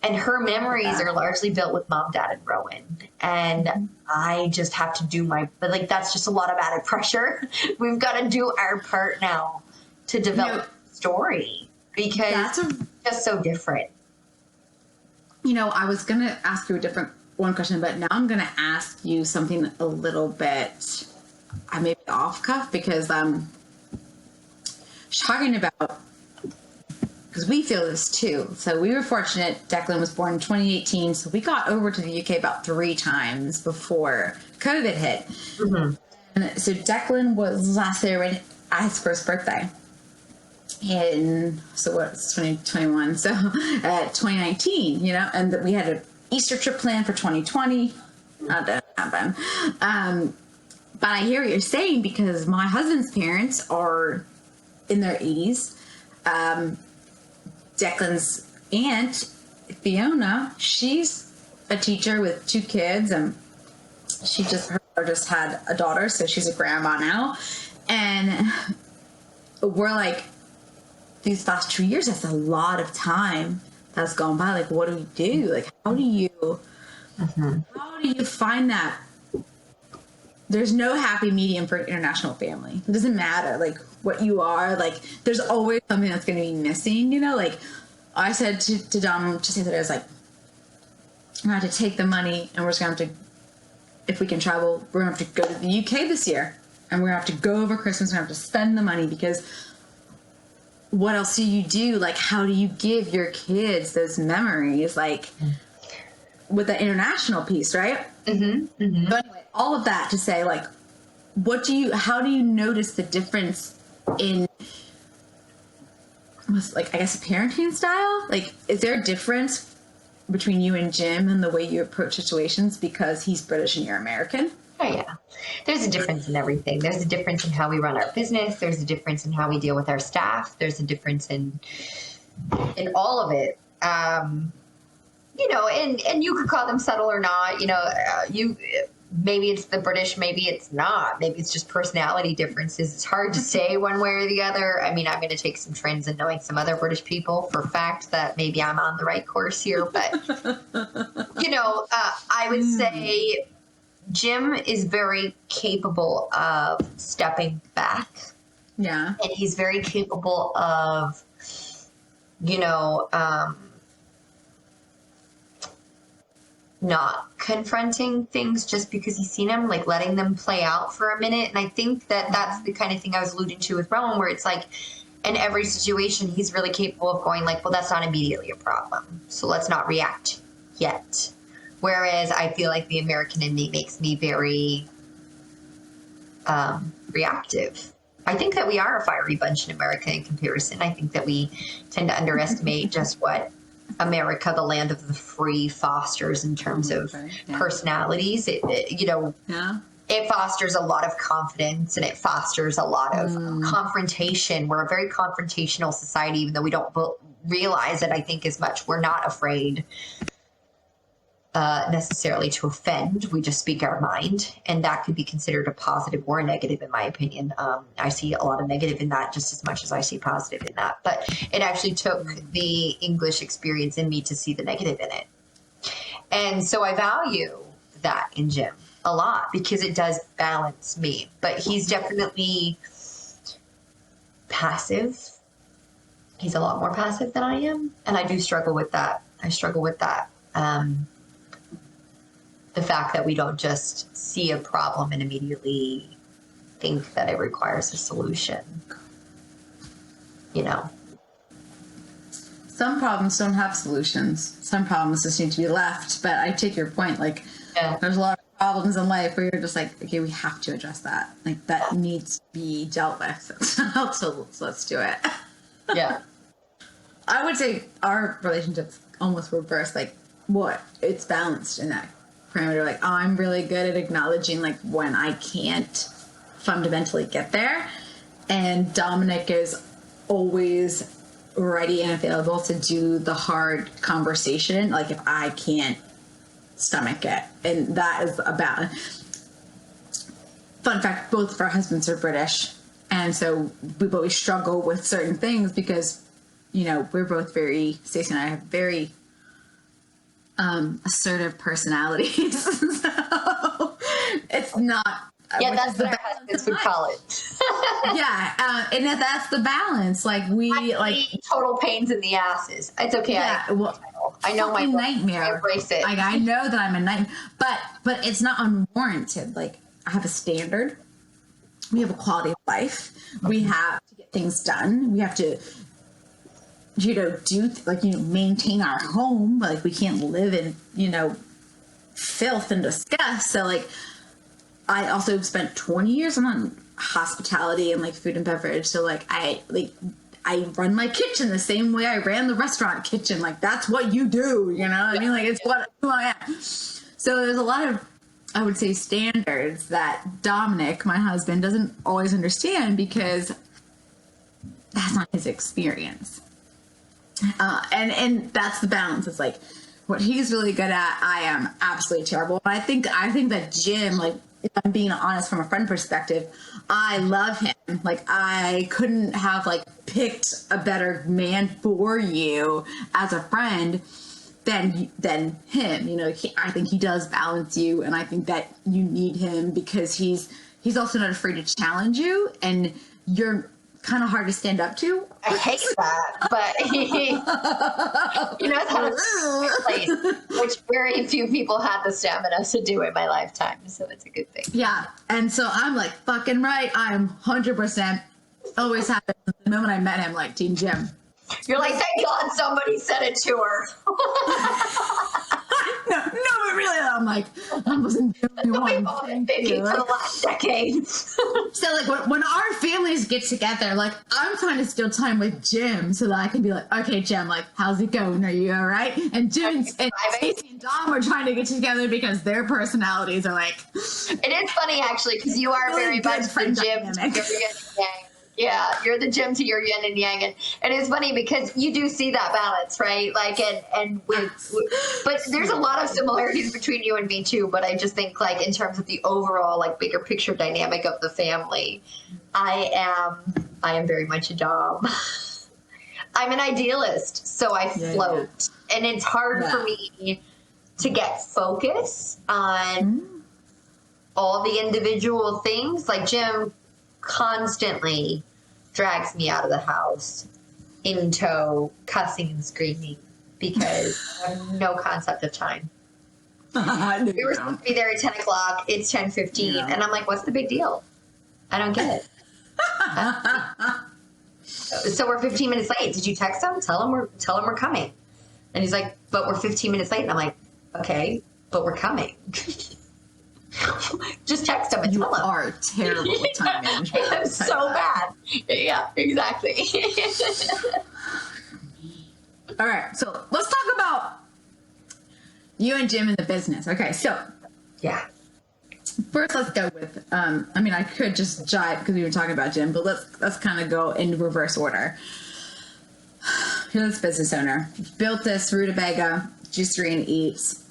And her memories are largely built with Mom, Dad, and Rowan. And I just have to do but like, that's just a lot of added pressure. We've got to do our part now to develop the story because it's just so different. You know, I was going to ask you one question, but now I'm going to ask you something a little bit, maybe off cuff, because talking about, because we feel this too. So we were fortunate. Declan was born in 2018. So we got over to the UK about 3 times before COVID hit. Mm-hmm. And so Declan was last there at his first birthday. So what's 2021? So 2019, you know, and we had an Easter trip planned for 2020. That didn't happen. But I hear what you're saying because my husband's parents are in their 80s. Declan's aunt, Fiona, she's a teacher with 2 kids, and her just had a daughter, so she's a grandma now. And we're like, these last 2 years, that's a lot of time that's gone by. Like, what do we do? Like, how do you find that? There's no happy medium for an international family. It doesn't matter, like, what you are. Like, there's always something that's going to be missing, you know? Like, I said to Dom just the other day, I was like, we're going to have to take the money, and we're just going to have to, if we can travel, we're going to have to go to the UK this year. And we're going to have to go over Christmas. We're going to have to spend the money because what else do you do? Like, how do you give your kids those memories? Like, with the international piece, right? Mm-hmm. Mm-hmm. So anyway, all of that to say, like, how do you notice the difference in, like, I guess, parenting style? Like, is there a difference between you and Jim and the way you approach situations because he's British and you're American? Oh, yeah. There's a difference in everything. There's a difference in how we run our business. There's a difference in how we deal with our staff. There's a difference in all of it. You know, and you could call them subtle or not. You know, maybe it's the British, maybe it's not. Maybe it's just personality differences. It's hard to say one way or the other. I mean, I'm going to take some trends in knowing some other British people for fact that maybe I'm on the right course here. But, you know, I would say Jim is very capable of stepping back. Yeah. And he's very capable of, you know, not confronting things just because he's seen them, like letting them play out for a minute. And I think that that's the kind of thing I was alluding to with Rowan, where it's like in every situation, he's really capable of going like, well, that's not immediately a problem, so let's not react yet. Whereas I feel like the American in me makes me very reactive. I think that we are a fiery bunch in America in comparison. I think that we tend to underestimate just what America, the land of the free, fosters in terms of personalities. It fosters a lot of confidence and it fosters a lot of confrontation. We're a very confrontational society, even though we don't realize it, I think, as much. We're not afraid necessarily to offend. We just speak our mind, and that could be considered a positive or a negative, in my opinion. I see a lot of negative in that just as much as I see positive in that. But it actually took the English experience in me to see the negative in it. And so I value that in Jim a lot because it does balance me. But he's definitely passive. He's a lot more passive than I am. And I do struggle with that. The fact that we don't just see a problem and immediately think that it requires a solution. You know? Some problems don't have solutions. Some problems just need to be left. But I take your point. Like, there's a lot of problems in life where you're just like, okay, we have to address that. Like, that needs to be dealt with. So let's do it. Yeah. I would say our relationship's almost reversed. Like, what? It's balanced in that parameter. Like, I'm really good at acknowledging, like, when I can't fundamentally get there. And Dominic is always ready and available to do the hard conversation, like, if I can't stomach it. And that is a balance. Fun fact, both of our husbands are British. And so we struggle with certain things because, you know, we're both Stacey and I have very assertive personalities. So it's not. Yeah, that's what our husbands would call it. Yeah, and that's the balance. Like, total pains in the asses. It's okay. Yeah, I know my nightmare. I embrace it. Like, I know that I'm a nightmare, but it's not unwarranted. Like, I have a standard. We have a quality of life. We have to get things done. We have to, you know, maintain our home. Like, we can't live in, you know, filth and disgust. So, like, I also spent 20 years on hospitality and, like, food and beverage. So, like, I run my kitchen the same way I ran the restaurant kitchen. Like, that's what you do, you know? I mean, like, it's who I am. So there's a lot of, I would say, standards that Dominic, my husband, doesn't always understand because that's not his experience. And that's the balance. It's like, what he's really good at, I am absolutely terrible. But I think that Jim, like, if I'm being honest from a friend perspective, I love him. Like, I couldn't have, like, picked a better man for you as a friend than him. You know, I think he does balance you, and I think that you need him because he's also not afraid to challenge you, and you're kind of hard to stand up to. I hate that, but he knows how to place, which very few people had the stamina to do in my lifetime, so it's a good thing. Yeah, and so I'm like, fucking right, I am 100%, always happened the moment I met him, like, Team Jim. You're like, thank God somebody said it to her. No, but really, I'm like, I wasn't the only one. Thank you for the last decade. So, like, when our families get together, like, I'm trying to steal time with Jim so that I can be like, okay, Jim, like, how's it going? Are you all right? And Jim and Stacey and Dom are trying to get together because their personalities are like. It is funny, actually, because you are very much the Jim to your yin and yang. Yeah, you're the Jim to your yin and yang, and it is funny because you do see that balance, right? Like, but there's a lot of similarities between you and me too. But I just think, like, in terms of the overall, like, bigger picture dynamic of the family, I am very much a Dom. I'm an idealist, so I float, and it's hard for me to get focus on all the individual things. Like, Jim constantly drags me out of the house in tow, cussing and screaming because I have no concept of time. We were supposed to be there at 10 o'clock. It's 10:15, and I'm like, what's the big deal? I don't get it. So we're 15 minutes late. Did you text him? Tell him we're coming. And he's like, but we're 15 minutes late. And I'm like, okay, but we're coming. Just text him and tell him. You are terrible with time management. I'm so bad. Yeah, exactly. All right, so let's talk about you and Jim in the business. Okay, so first let's go with. I mean, I could just jive because we were talking about Jim, but let's kind of go in reverse order. You're this business owner. You've built this rutabaga juicery and eats.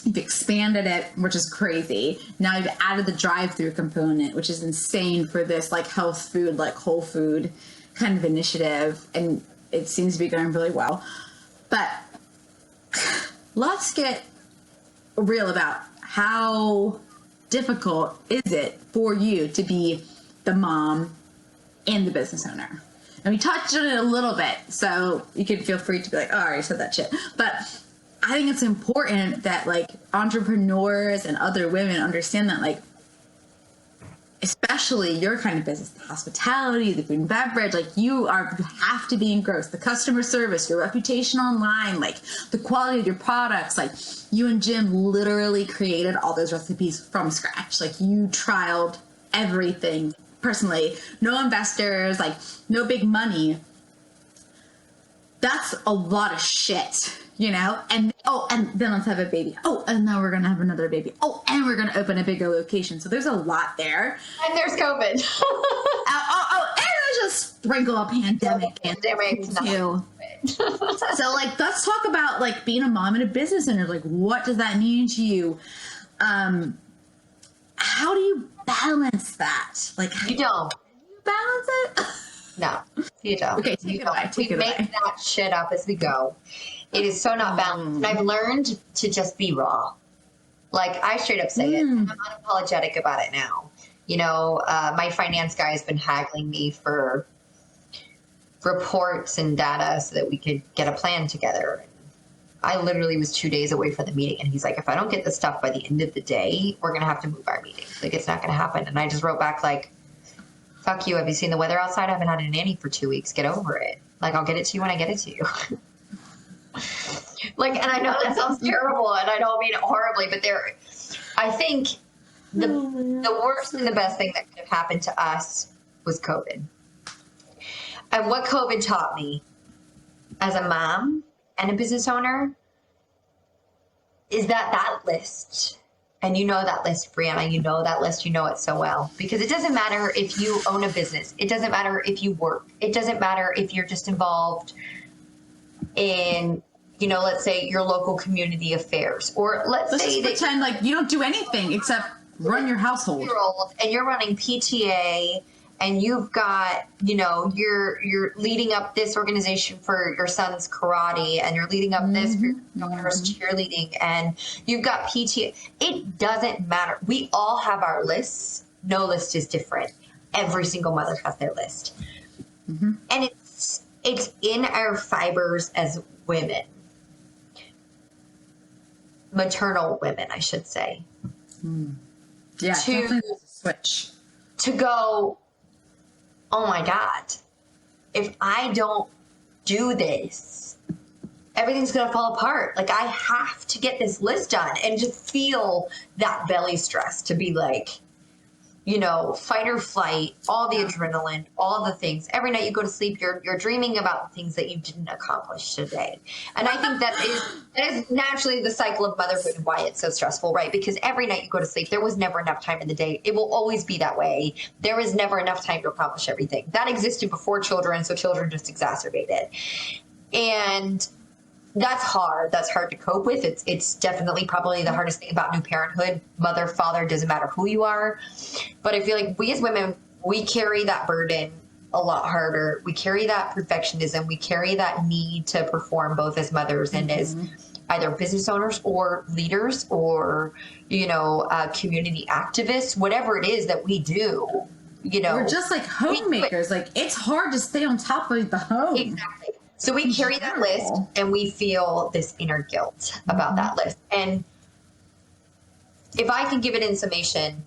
You've expanded it, which is crazy. Now you've added the drive-through component, which is insane for this, like, health food, like whole food kind of initiative, and it seems to be going really well. But let's get real about how difficult is it for you to be the mom and the business owner. And we touched on it a little bit, so you can feel free to be like, oh, I already said that shit. But I think it's important that, like, entrepreneurs and other women understand that, like, especially your kind of business, the hospitality, the food and beverage, like, you have to be engrossed. The customer service, your reputation online, like, the quality of your products. Like, you and Jim literally created all those recipes from scratch. Like, you trialed everything personally. No investors, like, no big money. that's a lot of shit, you know? And and then let's have a baby. Oh, and now we're gonna have another baby. Oh, and we're gonna open a bigger location. So there's a lot there. And there's COVID. And there's just sprinkle a pandemic in too. So like, let's talk about like being a mom and a business owner. Like, what does that mean to you? How do you balance that? Like, You don't. you balance it? No, you don't. Okay, take it away. We make that shit up as we go. It is so not balanced. And I've learned to just be raw. Like, I straight up say it. I'm unapologetic about it now. You know, my finance guy has been haggling me for reports and data so that we could get a plan together. I literally was 2 days away from the meeting, and he's like, if I don't get this stuff by the end of the day, we're going to have to move our meeting. Like, it's not going to happen. And I just wrote back like, fuck you. Have you seen the weather outside? I haven't had a nanny for 2 weeks. Get over it. Like, I'll get it to you when I get it to you. Like, and I know that sounds terrible, and I don't mean it horribly, but I think the worst and the best thing that could have happened to us was COVID. And what COVID taught me as a mom and a business owner is that list. And you know that list, Brianna, you know that list, you know it so well. Because it doesn't matter if you own a business. It doesn't matter if you work. It doesn't matter if you're just involved in, you know, let's say your local community affairs. Or let's say just pretend like you don't do anything except run your household. And you're running PTA, and you've got, you know, you're leading up this organization for your son's karate, and you're leading up this for your daughter's cheerleading, and you've got PTA. It doesn't matter. We all have our lists. No list is different. Every single mother has their list. And it's in our fibers as women. Maternal women, I should say. Yeah, definitely there's a switch. To go, oh my God, if I don't do this, everything's going to fall apart. Like, I have to get this list done, and to feel that belly stress, to be like, you know, fight or flight, all the adrenaline, all the things. Every night you go to sleep, you're dreaming about the things that you didn't accomplish today. And I think that is naturally the cycle of motherhood and why it's so stressful, right? Because every night you go to sleep, there was never enough time in the day. It will always be that way. There is never enough time to accomplish everything. That existed before children, so children just exacerbate it. And that's hard. That's hard to cope with. It's definitely probably the hardest thing about new parenthood. Mother, father, doesn't matter who you are. But I feel like we as women, we carry that burden a lot harder. We carry that perfectionism. We carry that need to perform both as mothers and as either business owners or leaders or, you know, community activists, whatever it is that we do. You know, we're just like homemakers. Like, it's hard to stay on top of the home. Exactly. So we carry that list, and we feel this inner guilt about that list. And if I can give it in summation,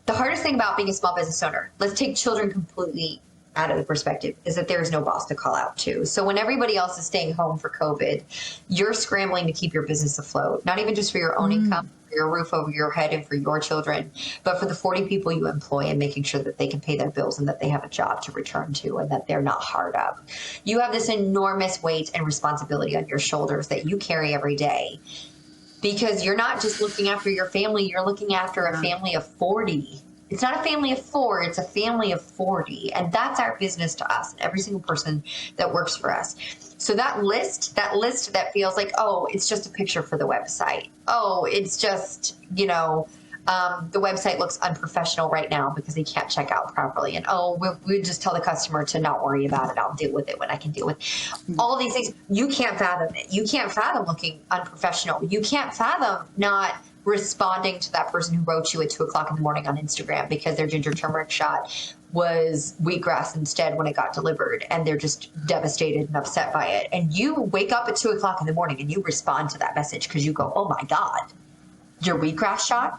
the hardest thing about being a small business owner, let's take children completely out of the perspective, is that there is no boss to call out to. So when everybody else is staying home for COVID, you're scrambling to keep your business afloat, not even just for your own income, for your roof over your head and for your children, but for the 40 people you employ, and making sure that they can pay their bills and that they have a job to return to and that they're not hard up. You have this enormous weight and responsibility on your shoulders that you carry every day, because you're not just looking after your family, you're looking after a family of 40. It's not a family of 4, it's a family of 40. And that's our business to us and every single person that works for us. So that list that feels like, oh, it's just a picture for the website. Oh, it's just, you know, the website looks unprofessional right now because they can't check out properly. And, oh, we'll just tell the customer to not worry about it. I'll deal with it when I can deal with it. All these things. You can't fathom it. You can't fathom looking unprofessional. You can't fathom not responding to that person who wrote you at 2:00 in the morning on Instagram because their ginger turmeric shot was wheatgrass instead when it got delivered, and they're just devastated and upset by it. And you wake up at 2:00 in the morning and you respond to that message because you go, oh my God, your wheatgrass shot?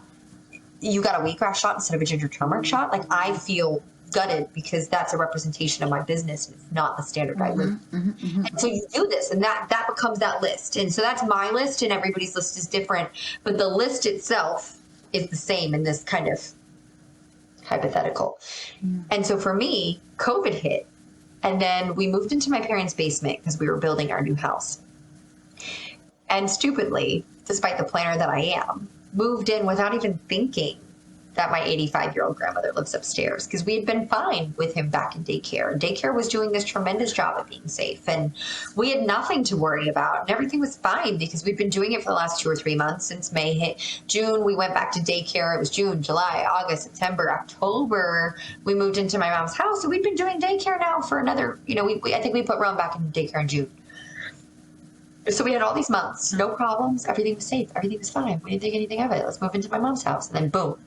You got a wheatgrass shot instead of a ginger turmeric shot? Like, I feel gutted because that's a representation of my business. It's not the standard I live. And so you do this, and that becomes that list. And so that's my list, and everybody's list is different. But the list itself is the same in this kind of hypothetical. And so for me, COVID hit, And then we moved into my parents' basement because we were building our new house. And stupidly, despite the planner that I am, moved in without even thinking that my 85-year-old grandmother lives upstairs, because we had been fine with him back in daycare. Daycare was doing this tremendous job of being safe, and we had nothing to worry about, and everything was fine because we'd been doing it for the last 2 or 3 months since May hit. June, we went back to daycare. It was June, July, August, September, October. We moved into my mom's house, so we'd been doing daycare now for another, I think we put Rome back in daycare in June. So we had all these months, no problems. Everything was safe. Everything was fine. We didn't think anything of it. Let's move into my mom's house. And then boom.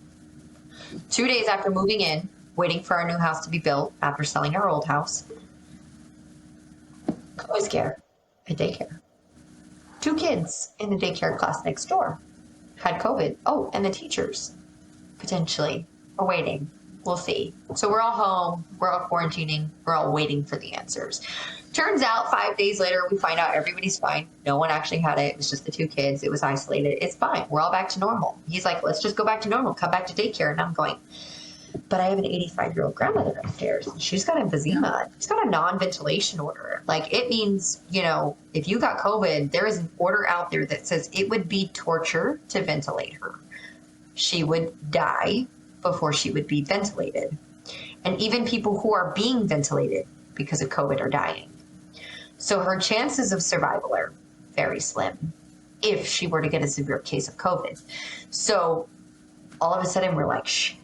2 days after moving in, waiting for our new house to be built after selling our old house, COVID scare at daycare. 2 kids in the daycare class next door had COVID. Oh, and the teachers potentially are waiting. We'll see. So we're all home. We're all quarantining. We're all waiting for the answers. Turns out 5 days later, we find out everybody's fine. No one actually had it. It was just the 2 kids. It was isolated. It's fine. We're all back to normal. He's like, let's just go back to normal. Come back to daycare. And I'm going, but I have an 85-year-old grandmother upstairs. And she's got emphysema. She's got a non-ventilation order. Like, it means, if you got COVID, there is an order out there that says it would be torture to ventilate her. She would die before she would be ventilated. And even people who are being ventilated because of COVID are dying. So her chances of survival are very slim if she were to get a severe case of COVID. So all of a sudden we're like, shit.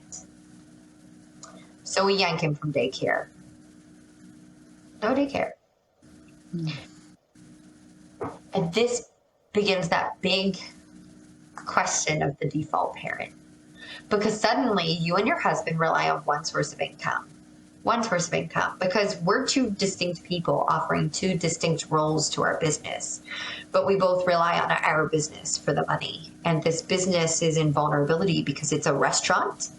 So we yank him from daycare. No daycare. And this begins that big question of the default parent. Because suddenly you and your husband rely on one source of income. Because we're 2 distinct people offering 2 distinct roles to our business, but we both rely on our business for the money. And this business is in vulnerability because it's a restaurant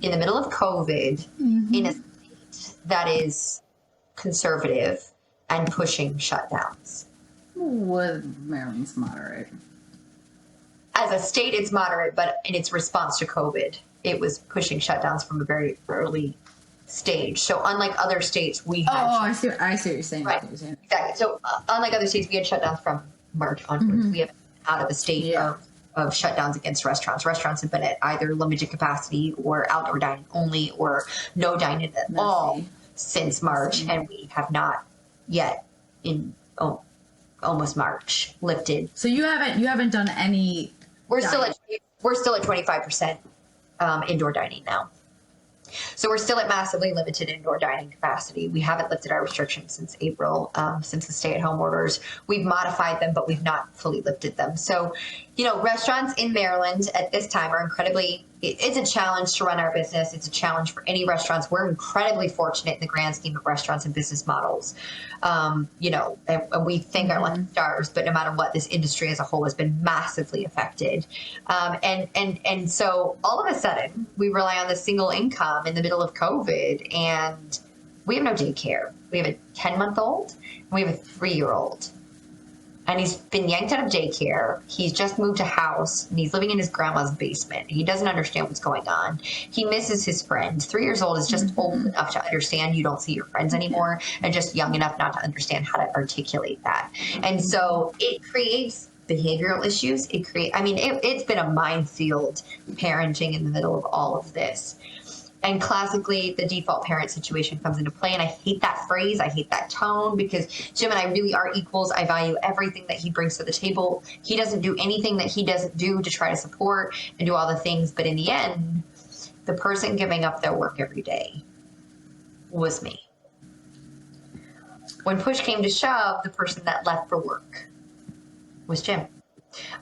in the middle of COVID in a state that is conservative and pushing shutdowns. Well, Maryland's moderate. As a state, it's moderate, but in its response to COVID, it was pushing shutdowns from a very early stage. So unlike other states, we had... I see what you're saying. Right, exactly. So unlike other states, we had shutdowns from March onwards. We have out of a state of shutdowns against restaurants. Restaurants have been at either limited capacity or outdoor dining only or no dining at all since March. And we have not yet in almost March lifted. So you haven't done any... We're still at 25% indoor dining now. So we're still at massively limited indoor dining capacity. We haven't lifted our restrictions since April, since the stay-at-home orders. We've modified them, but we've not fully lifted them. So, restaurants in Maryland at this time are it's a challenge to run our business. It's a challenge for any restaurants. We're incredibly fortunate in the grand scheme of restaurants and business models. And we think our lucky stars, but no matter what, this industry as a whole has been massively affected. And so all of a sudden we rely on the single income in the middle of COVID, and we have no daycare. We have a 10-month-old and we have a 3-year-old. And he's been yanked out of daycare. He's just moved a house and he's living in his grandma's basement. He doesn't understand what's going on. He misses his friends. 3 years old is just old enough to understand you don't see your friends anymore, and just young enough not to understand how to articulate that. And so it creates behavioral issues. It's been a minefield parenting in the middle of all of this. And classically, the default parent situation comes into play. And I hate that phrase. I hate that tone, because Jim and I really are equals. I value everything that he brings to the table. He doesn't do anything that he doesn't do to try to support and do all the things. But in the end, the person giving up their work every day was me. When push came to shove, the person that left for work was Jim.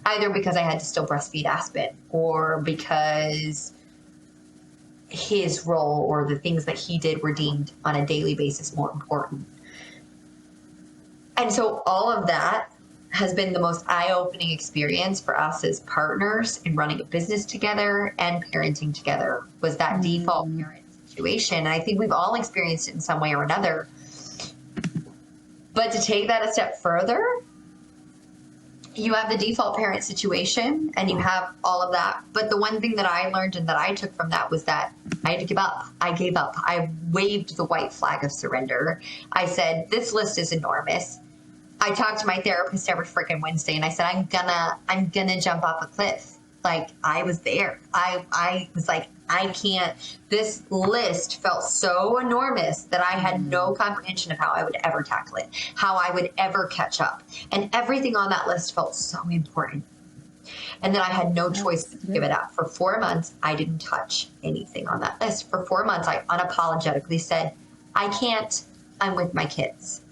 Either because I had to still breastfeed Aspen, or because his role or the things that he did were deemed on a daily basis more important. And so all of that has been the most eye-opening experience for us as partners in running a business together and parenting together, was that default parent situation. And I think we've all experienced it in some way or another. But to take that a step further, you have the default parent situation and you have all of that. But the one thing that I learned and that I took from that was that I had to give up. I gave up. I waved the white flag of surrender. I said, this list is enormous. I talked to my therapist every freaking Wednesday and I said, I'm gonna jump off a cliff. Like, I was there. I was like, I can't. This list felt so enormous that I had no comprehension of how I would ever tackle it, how I would ever catch up. And everything on that list felt so important. And then I had no choice but to give it up. For 4 months, I didn't touch anything on that list. For 4 months, I unapologetically said, I can't. I'm with my kids.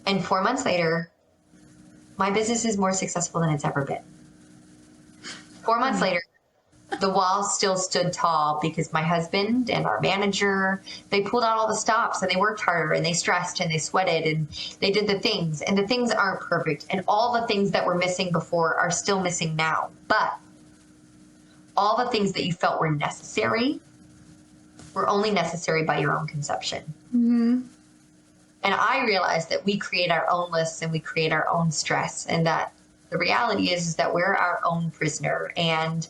And 4 months later, my business is more successful than it's ever been. 4 months later, the wall still stood tall because my husband and our manager, they pulled out all the stops and they worked harder and they stressed and they sweated and they did the things. And the things aren't perfect. And all the things that were missing before are still missing now. But all the things that you felt were necessary were only necessary by your own conception. Mm-hmm. And I realized that we create our own lists and we create our own stress, and that the reality is that we're our own prisoner. And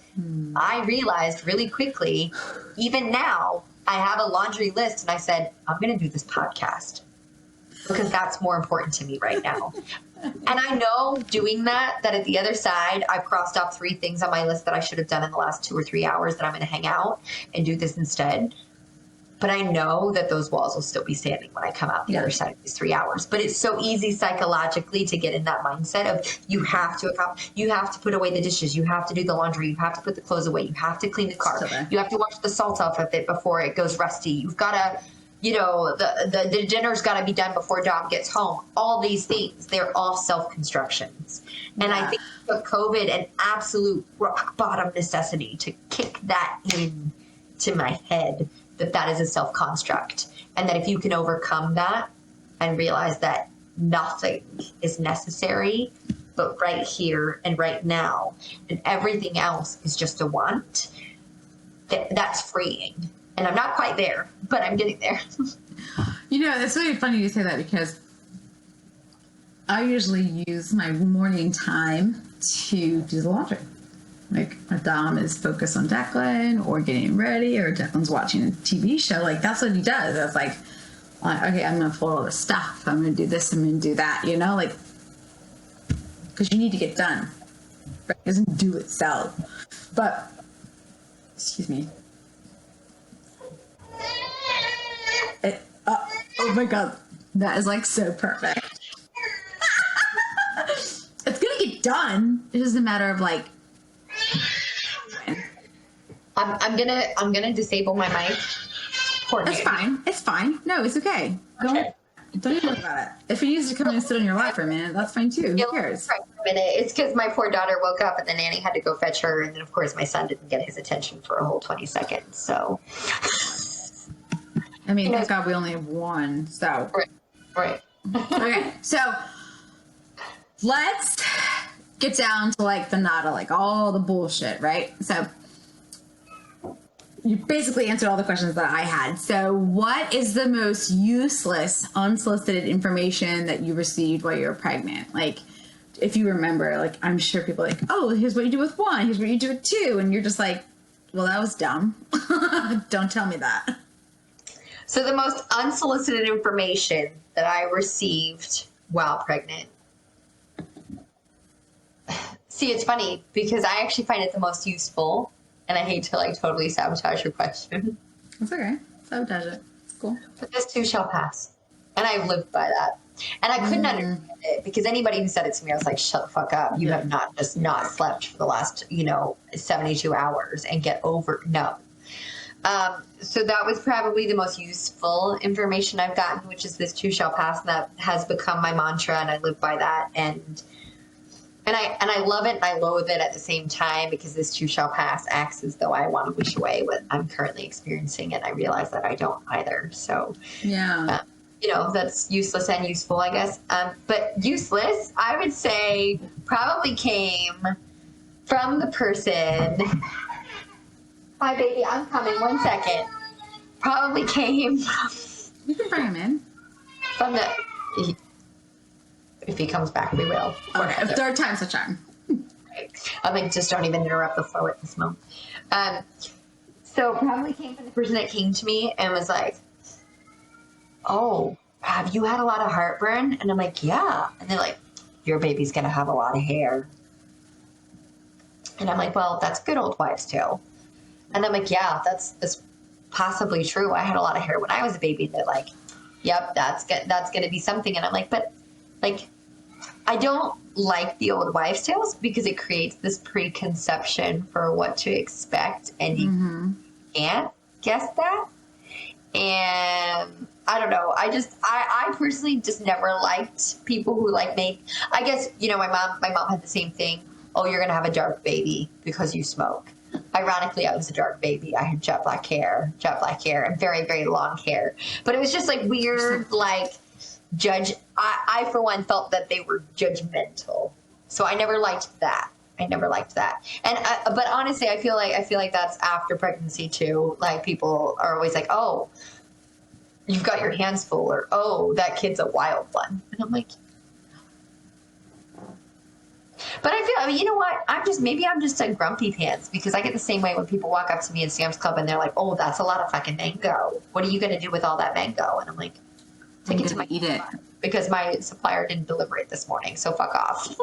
I realized really quickly, even now, I have a laundry list and I said, I'm going to do this podcast because that's more important to me right now. And I know doing that at the other side, I've crossed off 3 things on my list that I should have done in the last 2 or 3 hours that I'm going to hang out and do this instead. But I know that those walls will still be standing when I come out the other side of these 3 hours. But it's so easy psychologically to get in that mindset of you have to put away the dishes, you have to do the laundry, you have to put the clothes away, you have to clean the car, you have to wash the salt off of it before it goes rusty. You've got to, the dinner's got to be done before Dom gets home. All these things, they're all self-constructions. And I think for COVID, an absolute rock bottom necessity to kick that in to my head, that is a self-construct, and that if you can overcome that and realize that nothing is necessary but right here and right now, and everything else is just a want, that's freeing. And I'm not quite there, but I'm getting there. It's really funny you say that because I usually use my morning time to do the laundry. Like, my Dom is focused on Declan or getting ready, or Declan's watching a TV show. Like, that's what he does. That's like, okay, I'm going to fold all this stuff. I'm going to do this. I'm going to do that, like, because you need to get done. Right? It doesn't do itself. But, excuse me. Oh my God. That is like so perfect. It's going to get done. It's just a matter of like, I'm gonna disable my mic. That's fine. It's fine. No, it's okay. Don't even worry about it. If he needs to come in and sit on your lap for a minute, that's fine too. Who cares? Right for a minute. It's because my poor daughter woke up and the nanny had to go fetch her, and then of course my son didn't get his attention for a whole 20 seconds. So, I mean, thank God we only have one. So, right. Okay, so let's get down to like the nada, like all the bullshit, right? So you basically answered all the questions that I had. So what is the most useless, unsolicited information that you received while you were pregnant? Like, if you remember, like, I'm sure people are like, oh, here's what you do with 1, here's what you do with 2. And you're just like, well, that was dumb. Don't tell me that. So the most unsolicited information that I received while pregnant. See, it's funny because I actually find it the most useful, and I hate to like totally sabotage your question. It's okay. Sabotage it. It's cool. But this too shall pass. And I've lived by that. And I couldn't understand it because anybody who said it to me, I was like, shut the fuck up. You have not slept for the last, 72 hours and get over. No. So that was probably the most useful information I've gotten, which is this too shall pass. And that has become my mantra, and I live by that. And I love it and I loathe it at the same time, because this too shall pass acts as though I want to wish away what I'm currently experiencing, and I realize that I don't either. So, that's useless and useful, I guess. But useless, I would say, probably came from the person. Hi, baby, I'm coming. 1 second. Probably came. You can bring him in. From the. If he comes back, we will. Okay, third time's a charm. I'm like, just don't even interrupt the flow at this moment. So probably came from the person that came to me and was like, oh, have you had a lot of heartburn? And I'm like, yeah. And they're like, your baby's going to have a lot of hair. And I'm like, well, that's good old wives' tale. And I'm like, yeah, that's possibly true. I had a lot of hair when I was a baby. They're like, yep, that's going to be something. And I'm like, but like, I don't like the old wives' tales because it creates this preconception for what to expect, and you can't guess that. And I don't know. I personally just never liked people who like make. I guess my mom had the same thing. Oh, you're gonna have a dark baby because you smoke. Ironically, I was a dark baby. I had jet black hair, and very, very long hair. But it was just like weird, like judge. I for one felt that they were judgmental, so I never liked that. And but honestly, I feel like that's after pregnancy too. Like people are always like, "Oh, you've got your hands full," or "Oh, that kid's a wild one," and I'm like. But I mean, you know what? Maybe I'm just a grumpy pants because I get the same way when people walk up to me in Sam's Club and they're like, "Oh, that's a lot of fucking mango. What are you going to do with all that mango?" And I'm like, "Take it to my eat it," because my supplier didn't deliver it this morning. So fuck off.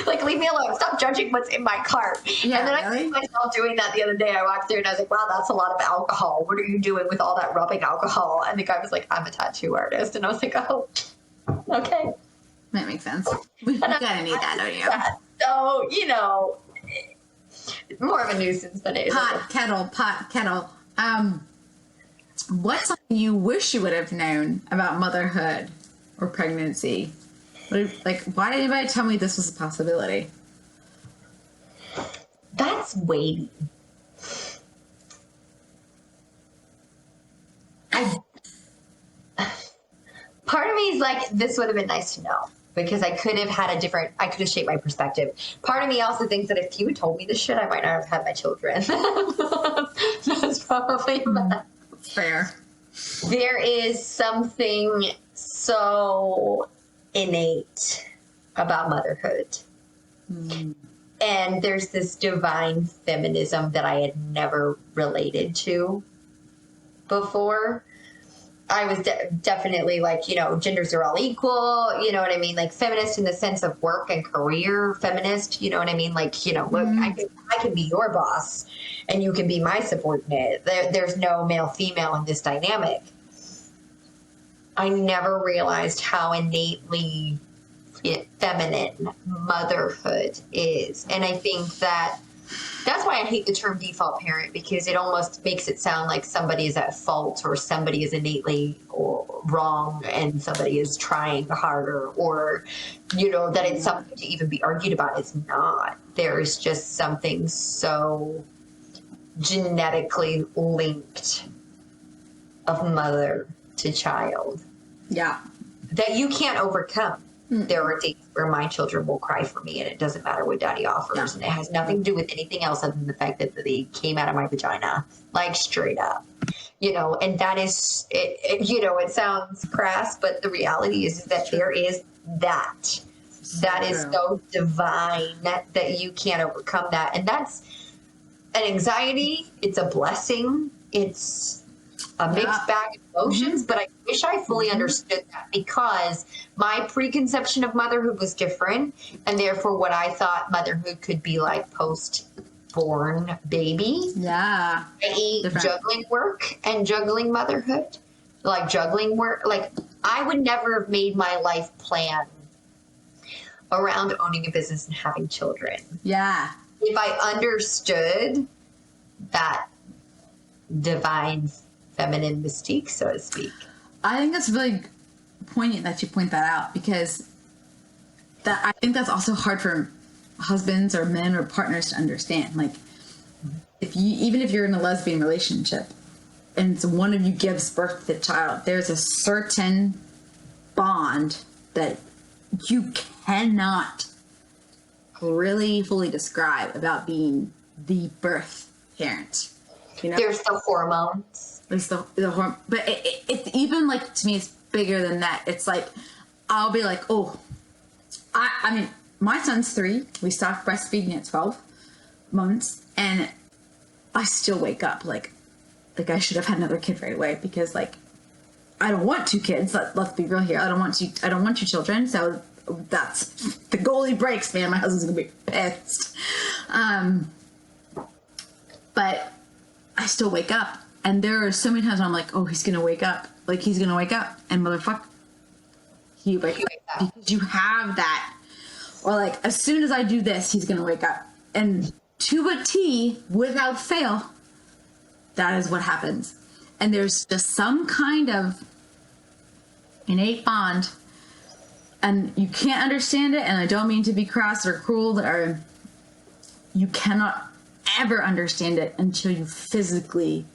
Like, leave me alone. Stop judging what's in my cart. Yeah, and then really? I found myself doing that the other day. I walked through and I was like, "Wow, that's a lot of alcohol. What are you doing with all that rubbing alcohol?" And the guy was like, "I'm a tattoo artist," and I was like, "Oh, okay." That makes sense. You gotta need that, don't you? So, more of a nuisance than it is. Pot kettle. What's something you wish you would have known about motherhood or pregnancy? Like, why did anybody tell me this was a possibility? That's weighty. Part of me is like, this would have been nice to know. Because I could have shaped my perspective. Part of me also thinks that if you had told me this shit, I might not have had my children. That's probably fair. There is something so innate about motherhood. And there's this divine feminism that I had never related to before. I was definitely like, genders are all equal, you know what I mean? Like feminist in the sense of work and career feminist, you know what I mean? Like, look, I can be your boss and you can be my subordinate. There's no male female in this dynamic. I never realized how innately feminine motherhood is. And I think that's why I hate the term default parent, because it almost makes it sound like somebody is at fault or somebody is innately wrong and somebody is trying harder, or, that it's something to even be argued about. It's not. There is just something so genetically linked of mother to child. Yeah. That you can't overcome. There are days where my children will cry for me and it doesn't matter what daddy offers. Yeah. And it has nothing to do with anything else other than the fact that they came out of my vagina, like straight up, and that is, it sounds crass, but the reality is that there is that. That is so divine that you can't overcome that. And that's an anxiety. It's a blessing. It's a mixed bag of emotions, but I wish I fully understood that, because my preconception of motherhood was different, and therefore what I thought motherhood could be like post-born baby. Yeah. I.e. juggling work and juggling motherhood. Like juggling work. Like, I would never have made my life plan around owning a business and having children. Yeah. If I understood that divine feminine mystique, so to speak. I think that's really poignant that you point that out, because I think that's also hard for husbands or men or partners to understand. Like, even if you're in a lesbian relationship and so one of you gives birth to the child, there's a certain bond that you cannot really fully describe about being the birth parent. There's the hormones. There's the hormone, but it's even like, to me, it's bigger than that. It's like, I'll be like, oh, I mean, my son's 3. We stopped breastfeeding at 12 months, and I still wake up like I should have had another kid right away, because like I don't want 2 kids. Let's be real here. I don't want 2 children. So that's the goalie breaks, man. My husband's gonna be pissed. But I still wake up, and there are so many times when I'm like, oh, he's gonna wake up. Like, he's gonna wake up, and motherfucker, he wakes up, because you have that. Or like, as soon as I do this, he's gonna wake up, and to a T, without fail, that is what happens. And there's just some kind of innate bond, and you can't understand it, and I don't mean to be crass or cruel, or you cannot ever understand it until you physically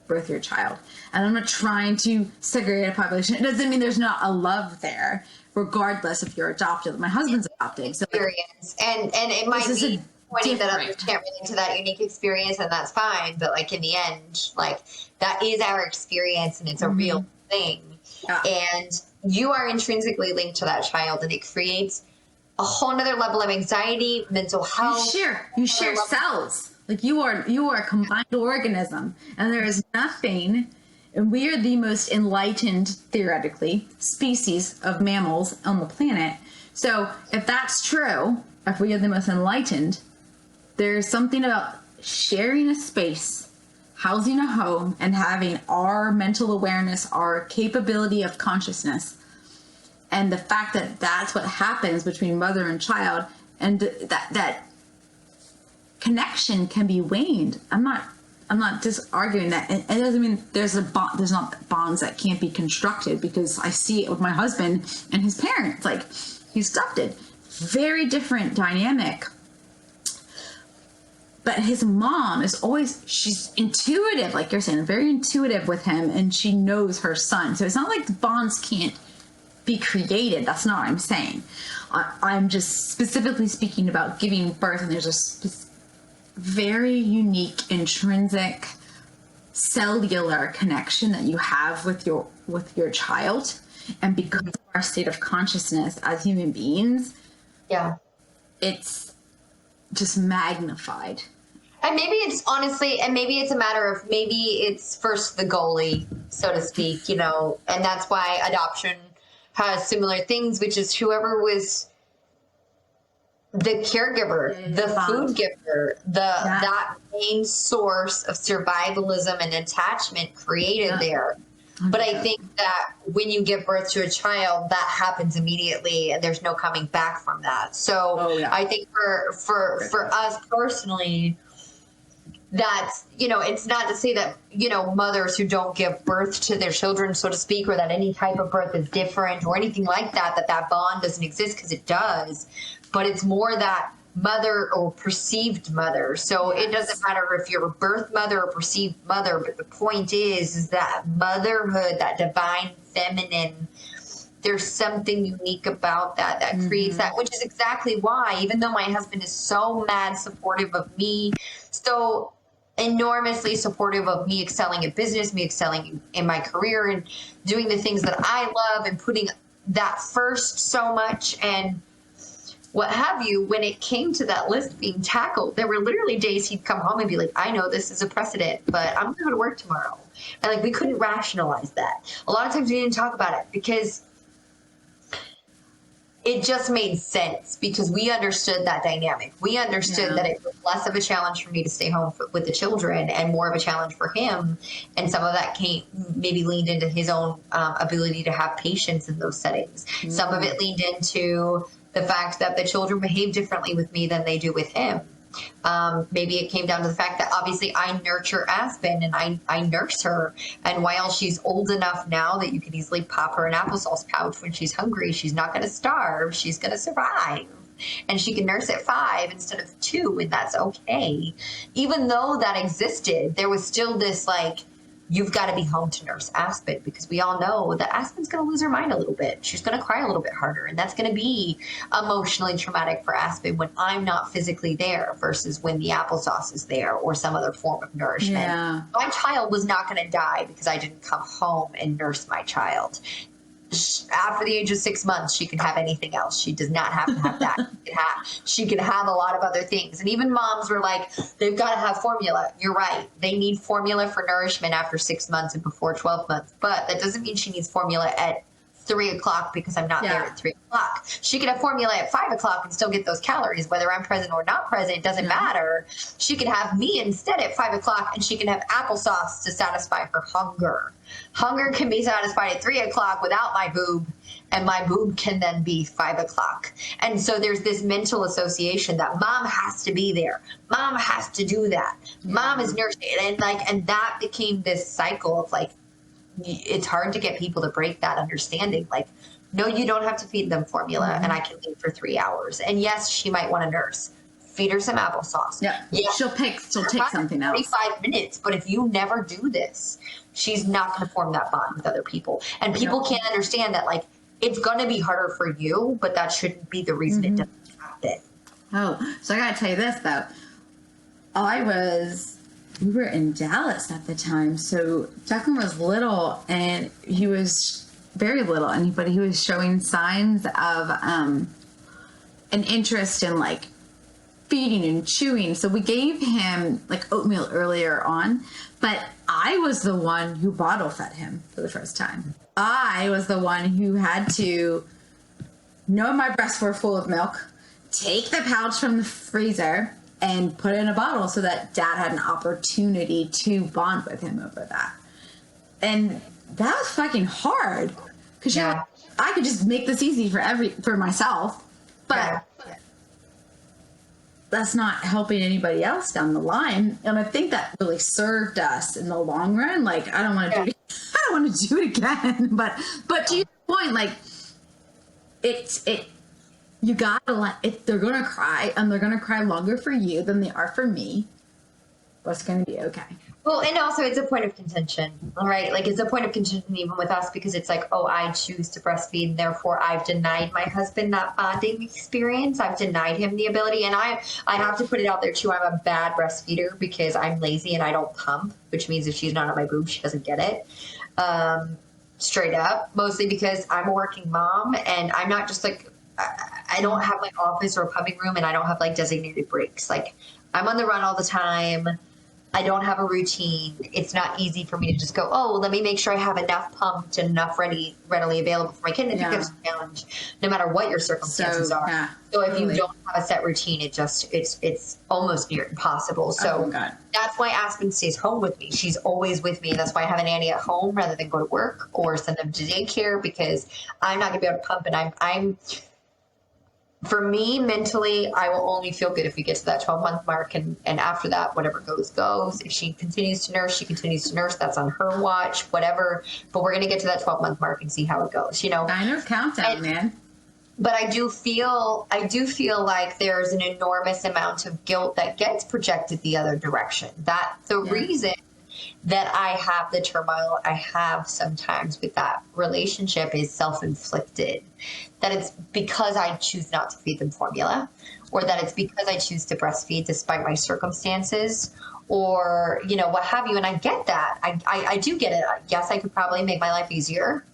birth your child. And I'm not trying to segregate a population. It doesn't mean there's not a love there, regardless if you're adopted. My husband's adopted. So experience. And it might be pointing that others can't relate to that unique experience, and that's fine. But like, in the end, like, that is our experience, and it's a real thing. Yeah. And you are intrinsically linked to that child, and it creates a whole nother level of anxiety, mental health. You share cells. Like, you are a combined organism, and there is nothing, and we are the most enlightened, theoretically, species of mammals on the planet. So if that's true, if we are the most enlightened, there's something about sharing a space, housing a home, and having our mental awareness, our capability of consciousness, and the fact that that's what happens between mother and child, and that connection can be waned. I'm not just arguing that. It doesn't mean there's not bonds that can't be constructed, because I see it with my husband and his parents. Like, he's adopted, very different dynamic. But his mom is she's intuitive, like you're saying, very intuitive with him, and she knows her son. So it's not like the bonds can't be created. That's not what I'm saying. I'm just specifically speaking about giving birth, and there's a very unique, intrinsic, cellular connection that you have with your child. And because of our state of consciousness as human beings, yeah, it's just magnified. And maybe it's a matter of, maybe it's first the goalie, so to speak, and that's why adoption has similar things, which is whoever was the caregiver, the food giver, that main source of survivalism and attachment created there. But I think that when you give birth to a child, that happens immediately, and there's no coming back from that. So I think for us personally, that's, it's not to say that, mothers who don't give birth to their children, so to speak, or that any type of birth is different or anything like that, that bond doesn't exist, because it does. But it's more that mother or perceived mother. So it doesn't matter if you're a birth mother or perceived mother, but the point is that motherhood, that divine feminine, there's something unique about that creates that, which is exactly why, even though my husband is so mad supportive of me, so enormously supportive of me excelling in business, me excelling in my career, and doing the things that I love, and putting that first so much, and what have you, when it came to that list being tackled, there were literally days he'd come home and be like, I know this is a precedent, but I'm going to go to work tomorrow. And like, we couldn't rationalize that. A lot of times we didn't talk about it because it just made sense, because we understood that dynamic. We understood that it was less of a challenge for me to stay home with the children and more of a challenge for him. And some of that maybe leaned into his own ability to have patience in those settings. Mm-hmm. Some of it leaned into the fact that the children behave differently with me than they do with him. Maybe it came down to the fact that obviously I nurture Aspen, and I nurse her. And while she's old enough now that you can easily pop her an applesauce pouch when she's hungry, she's not going to starve. She's going to survive. And she can nurse at 5 instead of 2, and that's okay. Even though that existed, there was still this like, you've got to be home to nurse Aspen, because we all know that Aspen's going to lose her mind a little bit. She's going to cry a little bit harder, and that's going to be emotionally traumatic for Aspen when I'm not physically there versus when the applesauce is there or some other form of nourishment. Yeah. My child was not going to die because I didn't come home and nurse my child. After the age of 6 months, she can have anything else. She does not have to have that. She can have a lot of other things. And even moms were like, they've got to have formula. You're right. They need formula for nourishment after 6 months and before 12 months. But that doesn't mean she needs formula at 3 o'clock because I'm not there at 3 o'clock. She can have formula at 5 o'clock and still get those calories, whether I'm present or not present. It doesn't matter. She can have me instead at 5 o'clock, and she can have applesauce to satisfy her hunger. Hunger can be satisfied at 3 o'clock without my boob, and my boob can then be 5 o'clock. And so there's this mental association that mom has to be there. Mom has to do that. Mom is nursing. And that became this cycle of like, it's hard to get people to break that understanding. Like, no, you don't have to feed them formula, and I can leave for 3 hours. And yes, she might want to nurse. Feed her some applesauce. Yeah, she'll take something else. 45 minutes, but if you never do this, she's not going to form that bond with other people. And people can't understand that, like, it's going to be harder for you, but that shouldn't be the reason it doesn't happen. Oh, so I got to tell you this, though. We were in Dallas at the time, so Declan was little, and he was very little, but he was showing signs of an interest in, like, feeding and chewing. So we gave him, like, oatmeal earlier on, but I was the one who bottle fed him for the first time. I was the one who had to know my breasts were full of milk, take the pouch from the freezer, and put it in a bottle so that dad had an opportunity to bond with him over that. And that was fucking hard. Because I could just make this easy for myself, but that's not helping anybody else down the line. And I think that really served us in the long run. Like, I don't want to do it again. But to your point, like, you gotta let it. They're gonna cry, and they're gonna cry longer for you than they are for me. But it's gonna be okay. Well, and also it's a point of contention, right? Like, it's a point of contention even with us, because it's like, oh, I choose to breastfeed, and therefore I've denied my husband that bonding experience. I've denied him the ability. And I have to put it out there too. I'm a bad breastfeeder because I'm lazy and I don't pump, which means if she's not on my boob, she doesn't get it. Straight up, mostly because I'm a working mom, and I'm not just like, I don't have like office or a pumping room, and I don't have like designated breaks. Like, I'm on the run all the time. I don't have a routine. It's not easy for me to just go, oh, let me make sure I have enough pumped and enough readily available for my kid. And I think that's a challenge, no matter what your circumstances are. Yeah, so if you don't have a set routine, it's almost near impossible. So that's why Aspen stays home with me. She's always with me. That's why I have a nanny at home rather than go to work or send them to daycare, because I'm not going to be able to pump. And I'm for me, mentally, I will only feel good if we get to that 12-month mark. And after that, whatever goes. If she continues to nurse, she continues to nurse. That's on her watch, whatever. But we're going to get to that 12-month mark and see how it goes, you know. Kind of countdown, man. But I do feel like there's an enormous amount of guilt that gets projected the other direction. That the reason that I have the turmoil I have sometimes with that relationship is self-inflicted. That it's because I choose not to feed them formula, or that it's because I choose to breastfeed despite my circumstances, or, you know, what have you. And I get that. I do get it. Yes, I could probably make my life easier.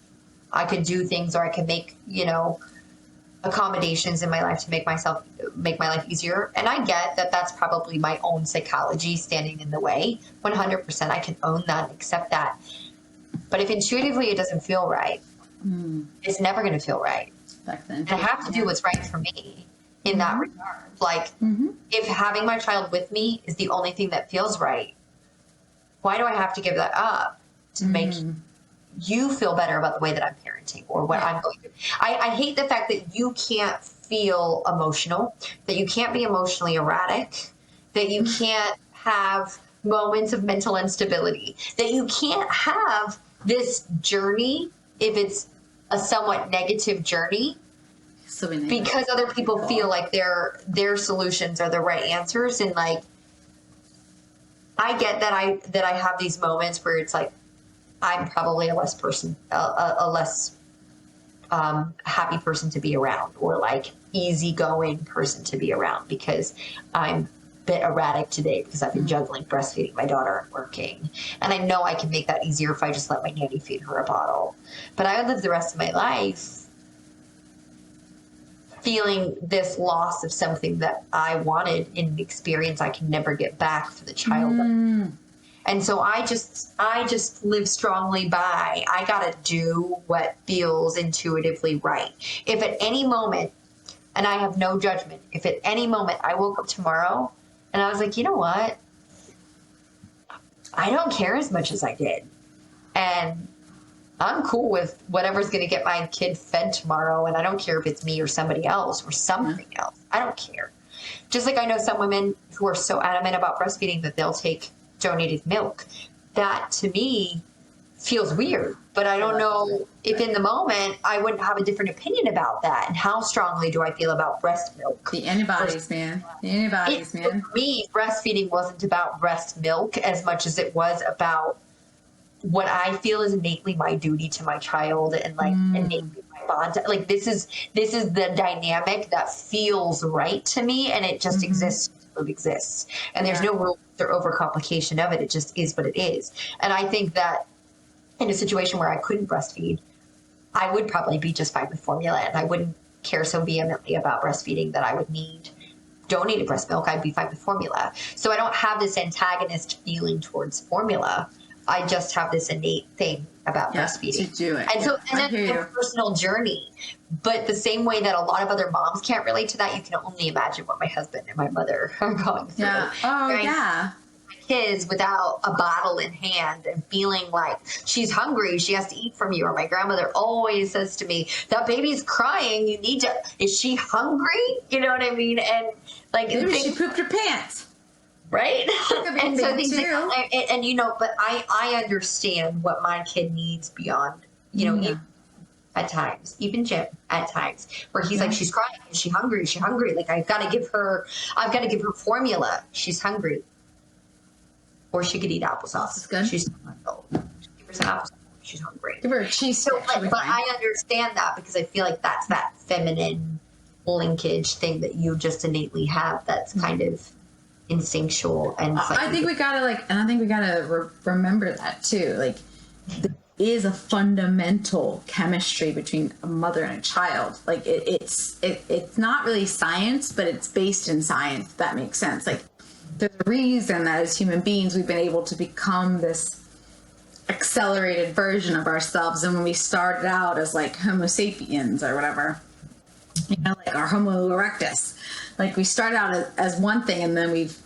I could do things, or I could make, you know, accommodations in my life to make my life easier. And I get that that's probably my own psychology standing in the way. 100%. I can own that and accept that. But if intuitively it doesn't feel right, it's never going to feel right. And I have to do what's right for me in that regard. Like, if having my child with me is the only thing that feels right, why do I have to give that up to make you feel better about the way that I'm parenting or what I'm going through? I hate the fact that you can't feel emotional, that you can't be emotionally erratic, that you can't have moments of mental instability, that you can't have this journey if it's a somewhat negative journey, because other people feel like their solutions are the right answers. And like, I get that I have these moments where it's like, I'm probably a less happy person to be around, or like easygoing person to be around, because I'm bit erratic today because I've been juggling breastfeeding my daughter and working. And I know I can make that easier if I just let my nanny feed her a bottle. But I would live the rest of my life feeling this loss of something that I wanted in an experience I can never get back for the child. And so I just live strongly by, I gotta do what feels intuitively right. If at any moment, and I have no judgment, if at any moment I woke up tomorrow and I was like, you know what? I don't care as much as I did. And I'm cool with whatever's going to get my kid fed tomorrow. And I don't care if it's me or somebody else or something else. I don't care. Just like I know some women who are so adamant about breastfeeding that they'll take donated milk. That to me feels weird, but I don't know if in the moment I wouldn't have a different opinion about that. And how strongly do I feel about breast milk? The antibodies, man. The antibodies, man. For me, breastfeeding wasn't about breast milk as much as it was about what I feel is innately my duty to my child and like innately my bond. Like this is the dynamic that feels right to me, and it just exists. It exists, and there's no rules or overcomplication of it. It just is what it is. And I think that in a situation where I couldn't breastfeed, I would probably be just fine with formula, and I wouldn't care so vehemently about breastfeeding that I would need donated breast milk. I'd be fine with formula. So I don't have this antagonist feeling towards formula. I just have this innate thing about breastfeeding. To do it. And so, and that's a personal journey. But the same way that a lot of other moms can't relate to that, you can only imagine what my husband and my mother are going through. Yeah. Oh, yeah. My kids without a bottle in hand and feeling like she's hungry, she has to eat from you. Or my grandmother always says to me, that baby's crying, you need to, is she hungry? You know what I mean? And like, maybe she pooped her pants. Right? And so things like, and you know, but I understand what my kid needs beyond, you know, at times, even Jim at times, where he's like, she's crying, is she hungry? Is she hungry? Like I've got to give her formula. She's hungry. Or she could eat applesauce. That's good. She's give her some applesauce. She's hungry. Give her a cheese. So, but I understand that because I feel like that's that feminine linkage thing that you just innately have. That's kind of instinctual. And I think we gotta remember that too. Like, there is a fundamental chemistry between a mother and a child. Like it's not really science, but it's based in science. If that makes sense. Like there's a reason that as human beings we've been able to become this accelerated version of ourselves. And when we started out as like Homo sapiens or whatever, you know, like our Homo erectus, like we started out as one thing and then we've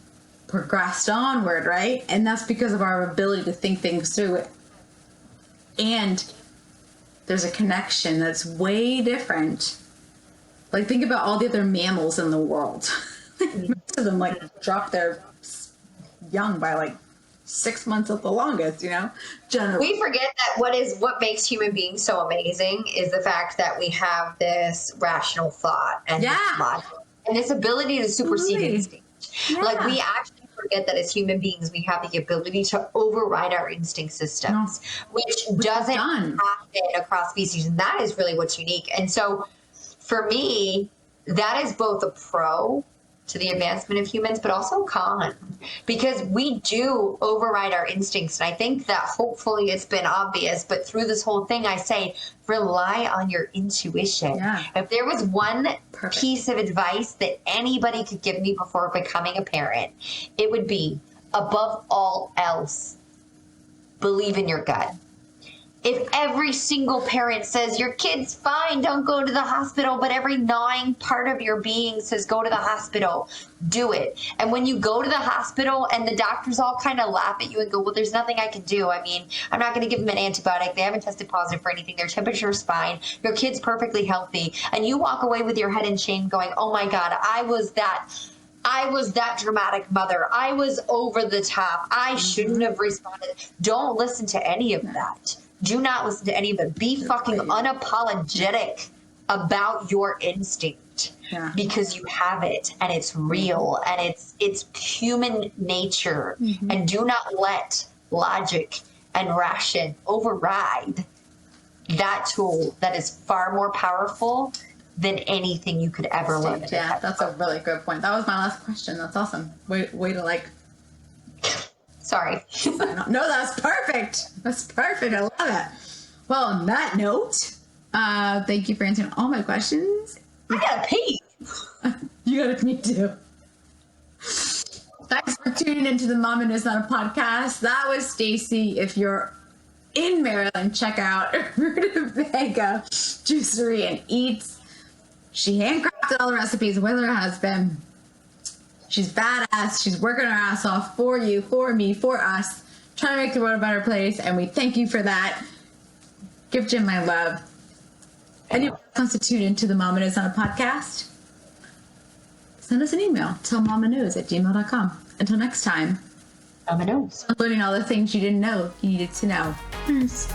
progressed onward, right? And that's because of our ability to think things through. And there's a connection that's way different. Like think about all the other mammals in the world. Most of them like drop their young by like 6 months at the longest, you know? Generally. We forget that what makes human beings so amazing is the fact that we have this rational thought and this logic and this ability to supersede instinct. Yeah. Like we actually forget that as human beings we have the ability to override our instinct systems, which doesn't happen across species, and that is really what's unique. And so for me, that is both a pro to the advancement of humans, but also con, because we do override our instincts. And I think that hopefully it's been obvious, but through this whole thing, I say, rely on your intuition. Yeah. If there was one piece of advice that anybody could give me before becoming a parent, it would be, above all else, believe in your gut. If every single parent says, your kid's fine, don't go to the hospital, but every gnawing part of your being says, go to the hospital, do it. And when you go to the hospital and the doctors all kind of laugh at you and go, well, there's nothing I can do. I mean, I'm not going to give them an antibiotic. They haven't tested positive for anything. Their temperature's fine. Your kid's perfectly healthy. And you walk away with your head in shame going, oh my God, I was that dramatic mother. I was over the top. I shouldn't have responded. Don't listen to any of that. Do not listen to any of it. Be fucking unapologetic about your instinct because you have it and it's real and it's human nature. Mm-hmm. And do not let logic and ration override that tool that is far more powerful than anything you could ever learn. Yeah, that's a really good point. That was my last question. That's awesome. Way to like. Sorry. No, that's perfect. That's perfect. I love it. Well, on that note, thank you for answering all my questions. I gotta pee. You gotta pee too. Thanks for tuning into the Mama Knows Not a podcast. That was Stacy. If you're in Maryland, check out Rutabaga Juicery and Eats. She handcrafted all the recipes with her husband. She's badass. She's working her ass off for you, for me, for us, trying to make the world a better place, and we thank you for that. Give Jim my love. Anyone who wants to tune into the Mama Knows Not a podcast, send us an email. Tell mamaknows@gmail.com. Until next time. Mama knows. Learning all the things you didn't know you needed to know. Peace.